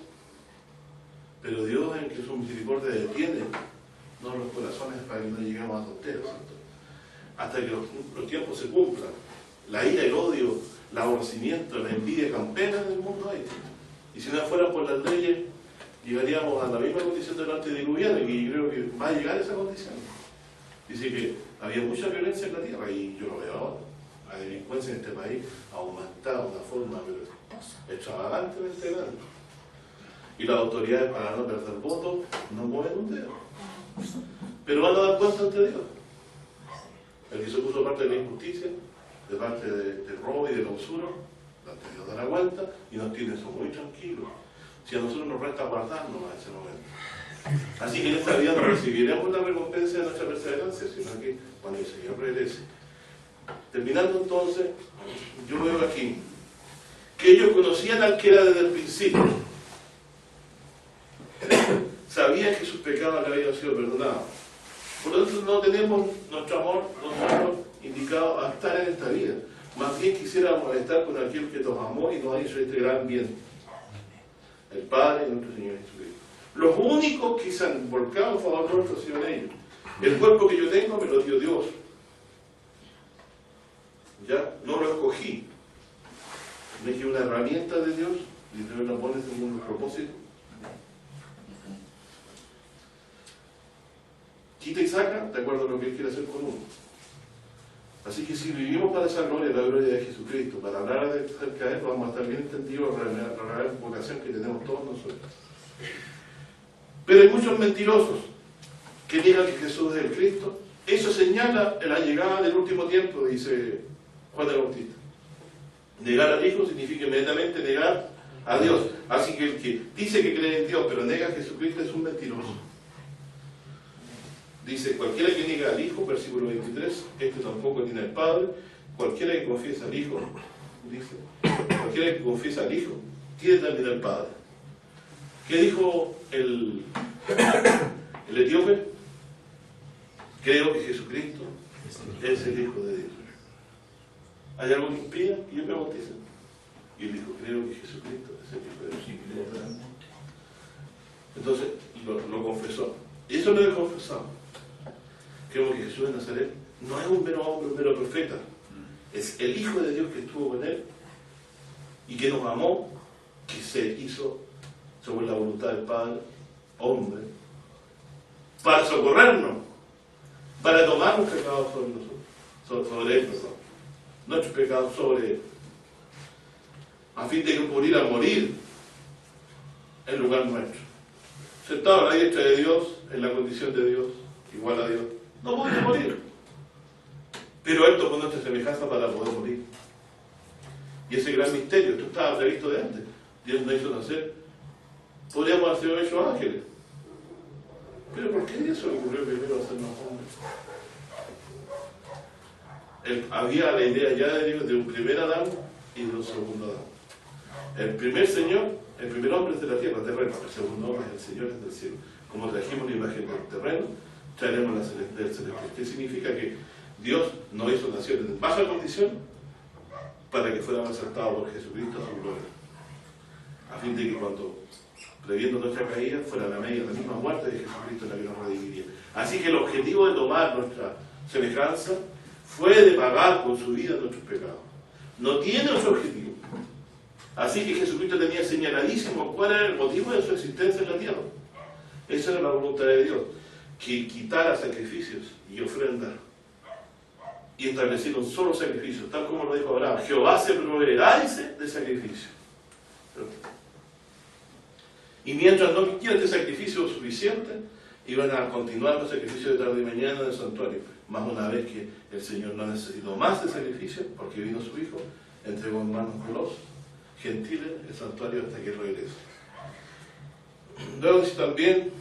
Pero Dios, en que su misericordia detiene los corazones para que no lleguemos a tonteras, ¿cierto? Hasta que los tiempos se cumplan. La ira, el odio, el aborrecimiento, la envidia campera en el mundo hay. Y si no fuera por las leyes, llegaríamos a la misma condición del antediluviano, y creo que va a llegar a esa condición. Dice que había mucha violencia en la tierra, y yo lo veo ahora. La delincuencia en este país ha aumentado de una forma extravagantemente grande. Y las autoridades, para no perder votos, no mueven un dedo. Pero van a dar cuenta ante Dios. El que se puso parte de la injusticia, de parte del robo y de la usura, ante Dios dará cuenta y nos tiene eso muy tranquilos. Si a nosotros nos resta guardarnos a ese momento. Así que en esta vida no recibiremos la recompensa de nuestra perseverancia, sino que cuando el Señor regrese. Terminando entonces, yo veo aquí que ellos conocían al que era desde el principio. Sabían que sus pecados le habían sido perdonados. Por lo tanto, no tenemos nuestro amor indicado a estar en esta vida. Más bien quisiéramos estar con aquel que nos amó y nos ha hecho este gran bien. El Padre y nuestro Señor Jesucristo. Los únicos que se han volcado en favor nuestro han sido ellos. El cuerpo que yo tengo me lo dio Dios. Ya, no lo escogí. Me dije una herramienta de Dios y Dios lo pone según un propósito. quita y saca de acuerdo a lo que Él quiere hacer con uno. Así que si vivimos para esa gloria, la gloria de Jesucristo, para hablar acerca de Él, vamos a estar bien entendidos de la real vocación que tenemos todos nosotros. Pero hay muchos mentirosos que niegan que Jesús es el Cristo. Eso señala la llegada del último tiempo, dice Juan el Bautista. Negar al Hijo significa inmediatamente negar a Dios. Así que el que dice que cree en Dios, pero nega a Jesucristo, es un mentiroso. Dice, cualquiera que niega al Hijo, versículo 23, este tampoco tiene al Padre. Cualquiera que confiesa al Hijo, dice, cualquiera que confiesa al Hijo, tiene también al Padre. ¿Qué dijo el etíope? Creo que Jesucristo es el Hijo de Dios. ¿Hay algo que impida que yo me bautice? Y él dijo, creo que Jesucristo es el Hijo de Dios. Entonces lo confesó. Y eso lo he confesado. Creo que Jesús de Nazaret no es un mero hombre, un mero profeta. Es el Hijo de Dios que estuvo con él y que nos amó, que se hizo según la voluntad del Padre, hombre, para socorrernos, para tomar los pecados sobre nosotros, sobre él, perdón. Nuestros pecados sobre él, a fin de que pudiera morir en lugar nuestro. Sentado a la diestra de Dios, en la condición de Dios, igual a Dios, no podía morir. Pero Él tomó nuestra semejanza para poder morir. Y ese gran misterio, esto estaba previsto de antes. Dios nos hizo nacer. Podríamos haber sido hechos ángeles. Pero ¿por qué Dios se le ocurrió primero hacernos hombres? Había la idea ya de un primer Adán y de un segundo Adán. El primer Señor, el primer hombre es de la tierra, terreno. El segundo hombre es el Señor, es del cielo. Como trajimos la imagen del terreno, traeremos la del celestial. ¿Qué significa? Que Dios nos hizo nacer en baja condición para que fuéramos aceptados por Jesucristo a su gloria. A fin de que cuando, previendo nuestra caída, fuera la misma muerte de Jesucristo la que nos redimiría. Así que el objetivo de tomar nuestra semejanza fue de pagar con su vida nuestros pecados. No tiene otro objetivo. Así que Jesucristo tenía señaladísimo cuál era el motivo de su existencia en la tierra. Esa era la voluntad de Dios, que quitara sacrificios y ofrendas y estableciera un solo sacrificio, tal como lo dijo Abraham. Jehová se proveerá de sacrificio. Y mientras no quiera este sacrificio suficiente, iban a continuar los sacrificios de tarde y mañana en el santuario. Más una vez que el Señor no necesitó más de sacrificio, porque vino su Hijo, entregó en manos de los gentiles el santuario hasta que regrese. Luego dice también,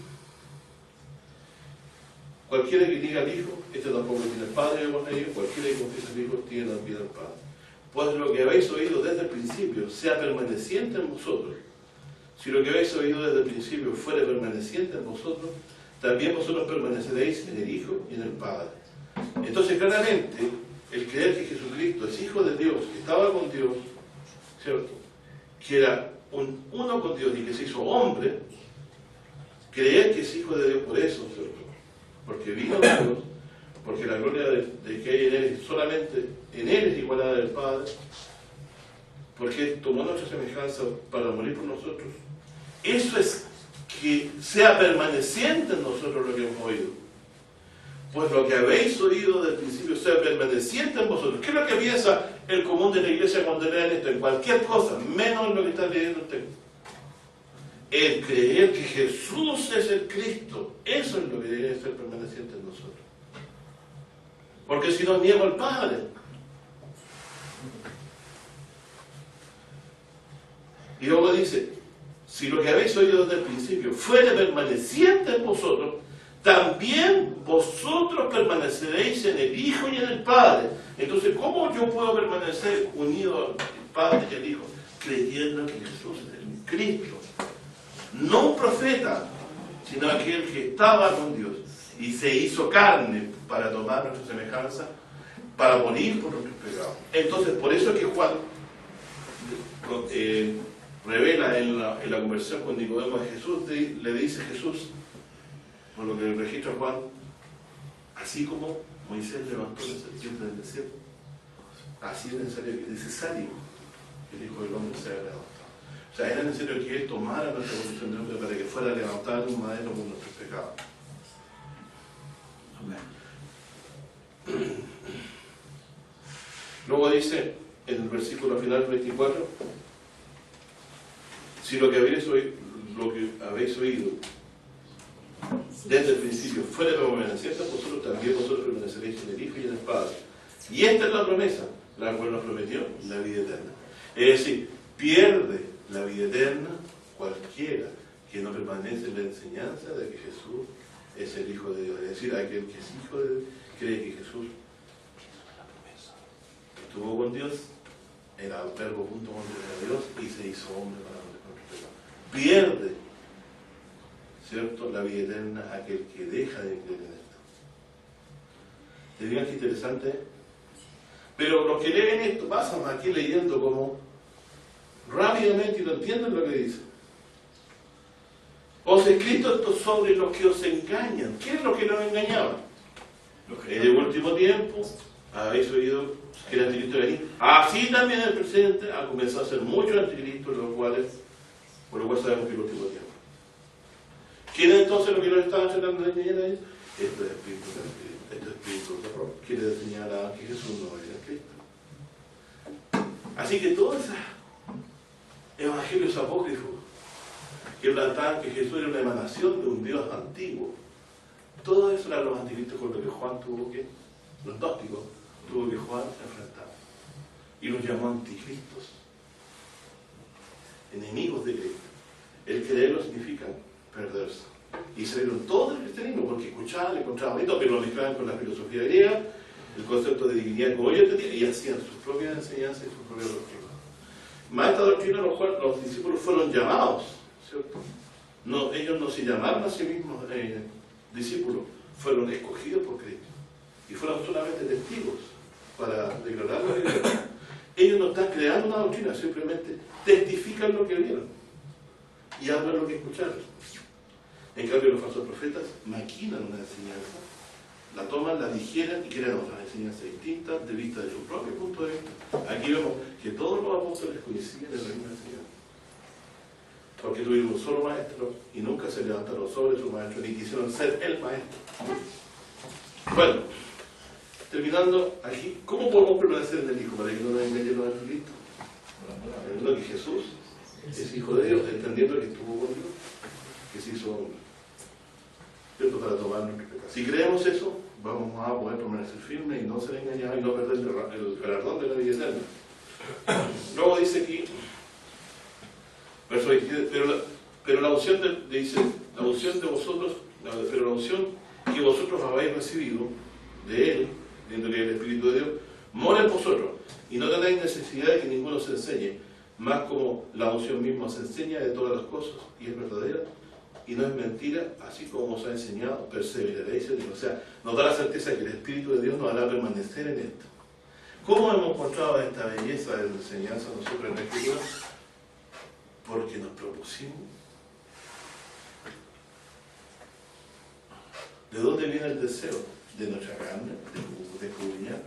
cualquiera que diga al Hijo, este tampoco tiene el Padre con ellos, cualquiera que confiese al Hijo tiene también al Padre. Pues lo que habéis oído desde el principio sea permaneciente en vosotros. Si lo que habéis oído desde el principio fuere permaneciente en vosotros, también vosotros permaneceréis en el Hijo y en el Padre. Entonces, claramente, el creer que Jesucristo es Hijo de Dios, que estaba con Dios, ¿cierto? Que era uno con Dios y que se hizo hombre, creer que es Hijo de Dios por eso, ¿cierto? Porque vino de Dios, porque la gloria de que hay en Él, solamente en Él es igualada del Padre, porque tomó nuestra semejanza para morir por nosotros. Eso es que sea permaneciente en nosotros lo que hemos oído. Pues lo que habéis oído desde el principio sea permaneciente en vosotros. ¿Qué es lo que piensa el común de la iglesia cuando lean esto? En cualquier cosa, menos en lo que está leyendo usted. El creer que Jesús es el Cristo, eso es lo que debe ser permaneciente en nosotros. Porque si no, niego al Padre. Y luego dice, si lo que habéis oído desde el principio fuere permaneciente en vosotros, también vosotros permaneceréis en el Hijo y en el Padre. Entonces, ¿cómo yo puedo permanecer unido al Padre y al Hijo? Creyendo que Jesús es el Cristo. No un profeta, sino aquel que estaba con Dios y se hizo carne para tomar nuestra semejanza, para morir por nuestros pecados. Entonces, por eso es que Juan revela en la conversación con Nicodemo de Jesús, le dice Jesús, por lo que registra Juan, así como Moisés levantó la serpiente del desierto, así es necesario que el Hijo del Hombre sea levantado. O sea, era necesario que Él tomara nuestra condición de hombre para que fuera levantado en un madero por nuestros pecados. Luego dice en el versículo final 24, si lo que habéis oído desde el principio fuera permaneciente, vosotros también permaneceréis en el Hijo y en el Padre. Y esta es la promesa, la cual nos prometió, la vida eterna. Es decir, pierde la vida eterna cualquiera que no permanece en la enseñanza de que Jesús es el Hijo de Dios. Es decir, aquel que es Hijo de Dios cree que Jesús estuvo con Dios, era el verbo junto con Dios y se hizo hombre para nosotros. Pierde, ¿cierto?, la vida eterna aquel que deja de creer en esto. ¿Te digan qué interesante? Pero los que leen esto pasan aquí leyendo como rápidamente y no entienden lo que dice. Os he escrito esto sobre los que os engañan. ¿Qué es lo que nos engañaba? En el último tiempo habéis oído que el anticristo venía. Así también el presente ha comenzado a ser muchos anticristos, por lo cual sabemos que es el último tiempo. ¿Quién es entonces lo que nos estaban tratando de engañar a ellos? Estos espíritus de error quiere señalar que Jesús no era Cristo. Así que todos esos evangelios apócrifos que plantaban que Jesús era una emanación de un Dios antiguo, todo eso eran los anticristos con los que Juan los gnósticos tuvo que Juan enfrentar. Y los llamó anticristos, enemigos de Cristo. El creerlo significa perderse. Y salieron todos del cristianismo porque escuchaban, le encontraban bonito, pero lo mezclaban con la filosofía griega, el concepto de divinidad como ellos tenían, y hacían sus propias enseñanzas y sus propias doctrinas. Más esta doctrina a la cual los discípulos fueron llamados, ¿cierto? No, ellos no se llamaron a sí mismos discípulos, fueron escogidos por Cristo. Y fueron solamente testigos para declarar la verdad. Ellos no están creando una doctrina, simplemente testifican lo que vieron y hablan lo que escucharon. En cambio, los falsos profetas maquinan una enseñanza, la toman, la digieren y crean otra enseñanza distinta de vista de su propio punto de vista. Aquí vemos que todos los apóstoles coinciden en la misma enseñanza. Porque tuvieron un solo maestro y nunca se levantaron sobre su maestro ni quisieron ser el maestro. Bueno, terminando aquí, ¿cómo podemos permanecer en el Hijo para que no nos engañen los anticristos? Entendiendo que Jesús es Hijo de Dios, entendiendo que estuvo con Dios, que se hizo hombre, ¿cierto?, para tomar nuestro pecado. Si creemos eso, vamos a poder permanecer firmes y no ser engañados y no perder el galardón de la vida eterna. Luego dice aquí, verso 27, pero la unción dice, la unción de vosotros, pero la unción que vosotros habéis recibido de Él, viendo que el Espíritu de Dios, mora en vosotros, y no tenéis necesidad de que ninguno se enseñe, más como la unción misma se enseña de todas las cosas, y es verdadera, y no es mentira, así como os ha enseñado, perseveraréis en Él. O sea, nos da la certeza de que el Espíritu de Dios nos hará permanecer en esto. ¿Cómo hemos encontrado esta belleza de la enseñanza nosotros en la Escritura? Porque nos propusimos. ¿De dónde viene el deseo? De nuestra carne, de escudriñar.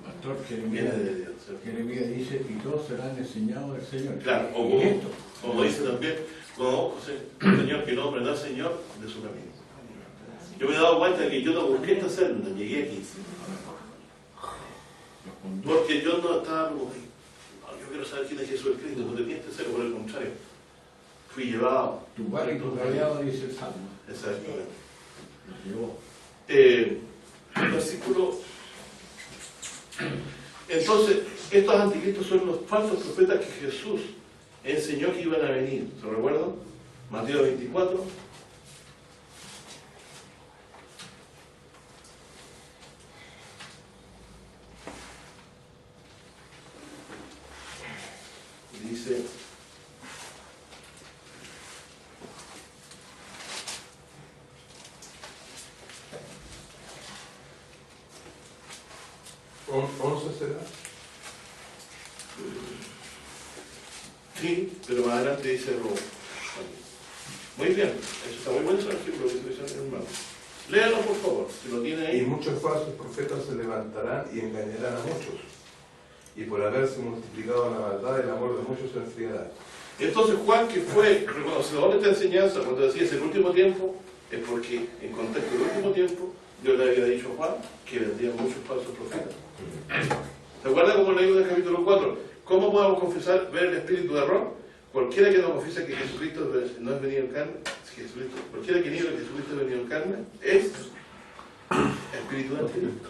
Pastor Viene de Dios, ¿cierto? Jeremías dice, y todos serán enseñados del Señor. Claro, o como dice también, como José, el Señor que no aprenderá al Señor de su camino. Yo me he dado cuenta que yo no busqué esta celda, llegué aquí. Porque yo no estaba como, yo quiero saber quién es Jesús el Cristo, no tenía este celo, por el contrario. Fui llevado. Tu bar y tu callado, dice el Salmo. Exactamente. Nos llevó. El versículo. Entonces, estos anticristos son los falsos profetas que Jesús enseñó que iban a venir. ¿Se recuerdan? Mateo 24. Dice. ¿11 será? Sí, pero más adelante dice algo. Muy bien, eso está muy bueno ese artículo que estoy diciendo, hermano. Léalo, por favor, si lo tiene Y ahí. muchos falsos profetas se levantarán y engañarán a muchos. Y por haberse multiplicado la maldad, el amor de muchos se enfriará. Entonces Juan, que fue reconocedor de esta enseñanza, cuando decía es el último tiempo, es porque en contexto del último tiempo Dios le había dicho a Juan que vendrían muchos falsos profetas. ¿Se acuerdan cómo leímos en el capítulo 4? ¿Cómo podemos confesar, ver el espíritu de error? Cualquiera que no confiese que Jesucristo no es venido en carne, cualquiera que niegue que Jesucristo es venido en carne, es espíritu de anticristo.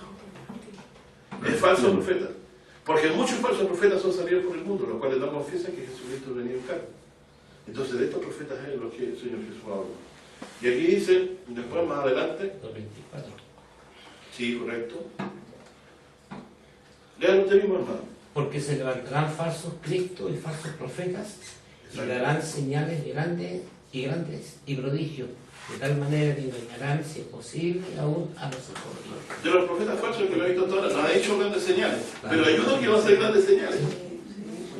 Es falso profeta. Porque muchos falsos profetas son salidos por el mundo, los cuales no confiesan que Jesucristo es venido en carne. Entonces de estos profetas es los que el Señor Jesús habla. Y aquí dice, después más adelante, 2:24. sí, correcto. Lean usted mismo, hermano. Porque se levantarán falsos cristos y falsos profetas y darán señales grandes y prodigios, de tal manera que engañarán, si es posible, aún a los escogidos. De los profetas falsos que lo he visto todas, no ha hecho grandes señales, pero hay uno que va a hacer grandes señales.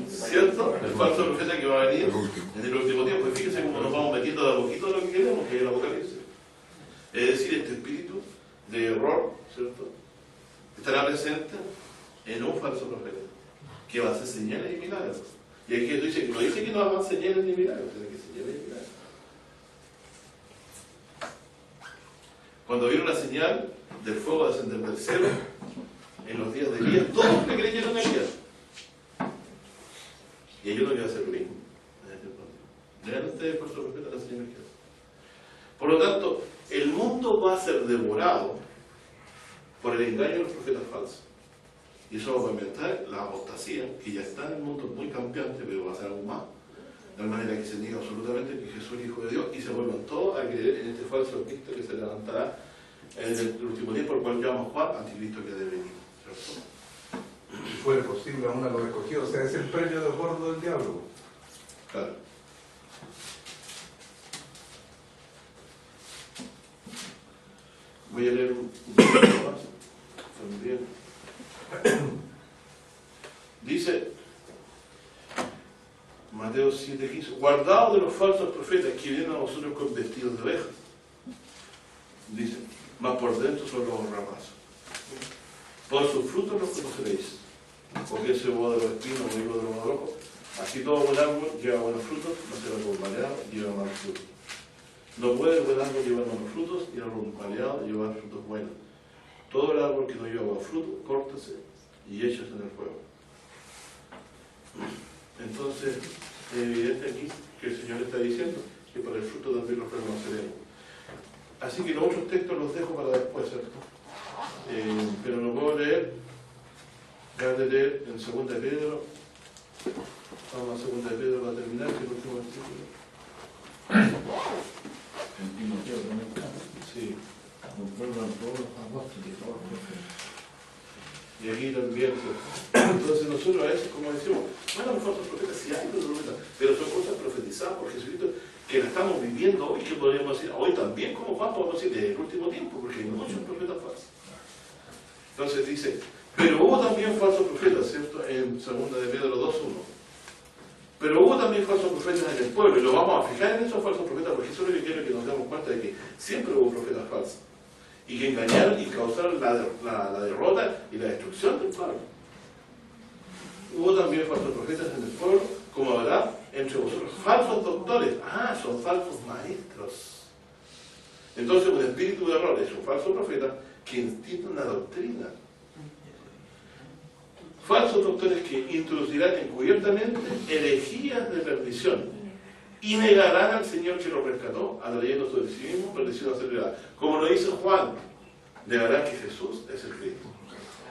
¿Cierto? El falso profeta que va a venir en el último tiempo. Y fíjense cómo nos vamos metiendo de a poquito de lo que queremos, que es el Apocalipsis. Es decir, este espíritu de error, ¿cierto?, estará presente en un falso profeta, que va a hacer señales y milagros. Y aquí no dice que no hagan señales ni milagros, sino que señales y milagros. Cuando vieron la señal del fuego descender del cielo, en los días de Elías, todos le creyeron a Elías. Y hay uno que va a hacer lo mismo. Lean ustedes por su respeto a la señal que hace. Por lo tanto, el mundo va a ser devorado por el engaño de los profetas falsos. Y eso va a aumentar la apostasía, que ya está en el mundo muy cambiante, pero va a ser aún más. De tal manera que se niega absolutamente que Jesús es Hijo de Dios y se vuelvan todos a creer en este falso Cristo que se levantará en el último día, por el cual llamamos Juan, anticristo que debe venir. ¿Cierto? Si fuera posible, aún a los escogidos. O sea, es el premio de gordo del diablo. Claro. Voy a leer un poco más. También. Dice Mateo 7:15: guardaos de los falsos profetas que vienen a vosotros con vestidos de ovejas. Dice, mas por dentro son los ramazos. Por sus frutos los conoceréis. Porque ese huevo de los espinos o higo de los madrojos. Así todo buen árbol lleva buenos frutos, no será todo maleado, lleva malos frutos. No puede el buen árbol llevar malos frutos y el árbol maleado llevar frutos buenos. Todo el árbol que no lleva buen fruto, córtase y échase en el fuego. Entonces, es evidente aquí que el Señor está diciendo que por el fruto también los reconoceremos. Así que los otros textos los dejo para después, ¿cierto? Pero no puedo leer. Acabo de leer en 2 de Pedro. Vamos a 2 de Pedro para terminar, que es el último artículo. En Timoteo también está. Sí. Conforman todos los apóstoles y todos los profetas. Y aquí también. Entonces nosotros a veces, como decimos, bueno, los falsos profetas sí hay profetas, pero son cosas profetizadas por Jesucristo que la estamos viviendo hoy, que podríamos decir, hoy también, como Juan, podemos decir, desde el último tiempo, porque hay muchos profetas falsos. Entonces dice, pero hubo también falsos profetas, ¿cierto? En 2 de Pedro 2:1. Pero hubo también falsos profetas en el pueblo, y lo vamos a fijar en esos falsos profetas, porque eso es lo que quiero que nos demos cuenta de que siempre hubo profetas falsos, y que engañaron y causaron la derrota y la destrucción del pueblo. Hubo también falsos profetas en el pueblo, como habrá entre vosotros falsos doctores. Ah, son falsos maestros. Entonces un espíritu de error es un falso profeta que instituye una doctrina. Falsos doctores que introducirán encubiertamente herejías de perdición y negarán al Señor que lo rescató, atrayéndose de sí mismo perdición acelerada. Como lo dice Juan, negarán que Jesús es el Cristo.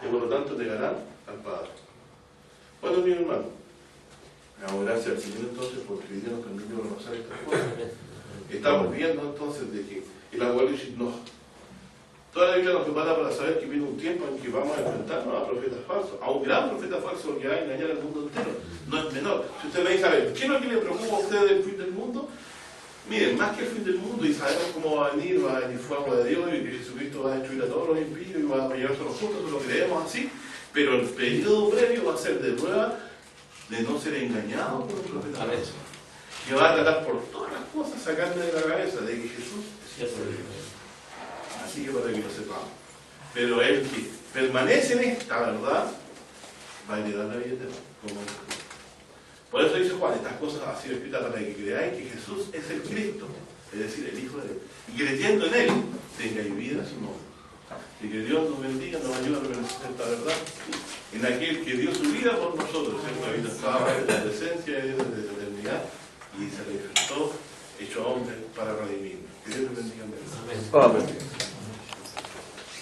Y por lo tanto negarán al Padre. Bueno, mi hermano, damos gracias al Señor entonces por permitirnos también repasar estas cosas. Estamos viendo entonces de que el Apocalipsis nos... Toda la Biblia nos prepara para saber que viene un tiempo en que vamos a enfrentarnos a profetas falsos, a un gran profeta falso que va a engañar al mundo entero. No es menor. Si usted me dice, a ver, ¿qué es lo que le preocupa a usted del fin del mundo? Miren, más que el fin del mundo, y sabemos cómo va a venir fuego de Dios, y que Jesucristo va a destruir a todos los impíos y va a llevarse a los justos, lo creemos así, pero el periodo previo va a ser de prueba de no ser engañado por un profeta falso, que va a tratar por todas las cosas sacarle de la cabeza de que Jesús es el Dios. Así que para que lo sepamos. Pero el que permanece en esta verdad va a heredar la vida eterna. Por eso dice Juan, estas cosas han sido escritas para que creáis que Jesús es el Cristo, es decir, el Hijo de Dios, y creyendo en Él tengáis vida en su nombre. Y que Dios nos bendiga, nos ayude a reverenciar esta verdad en aquel que dio su vida por nosotros, ¿cierto? Ahí estaba en la presencia de Dios desde la eternidad y se manifestó hecho hombre para redimirnos. Que Dios nos bendiga. Amén. Amén.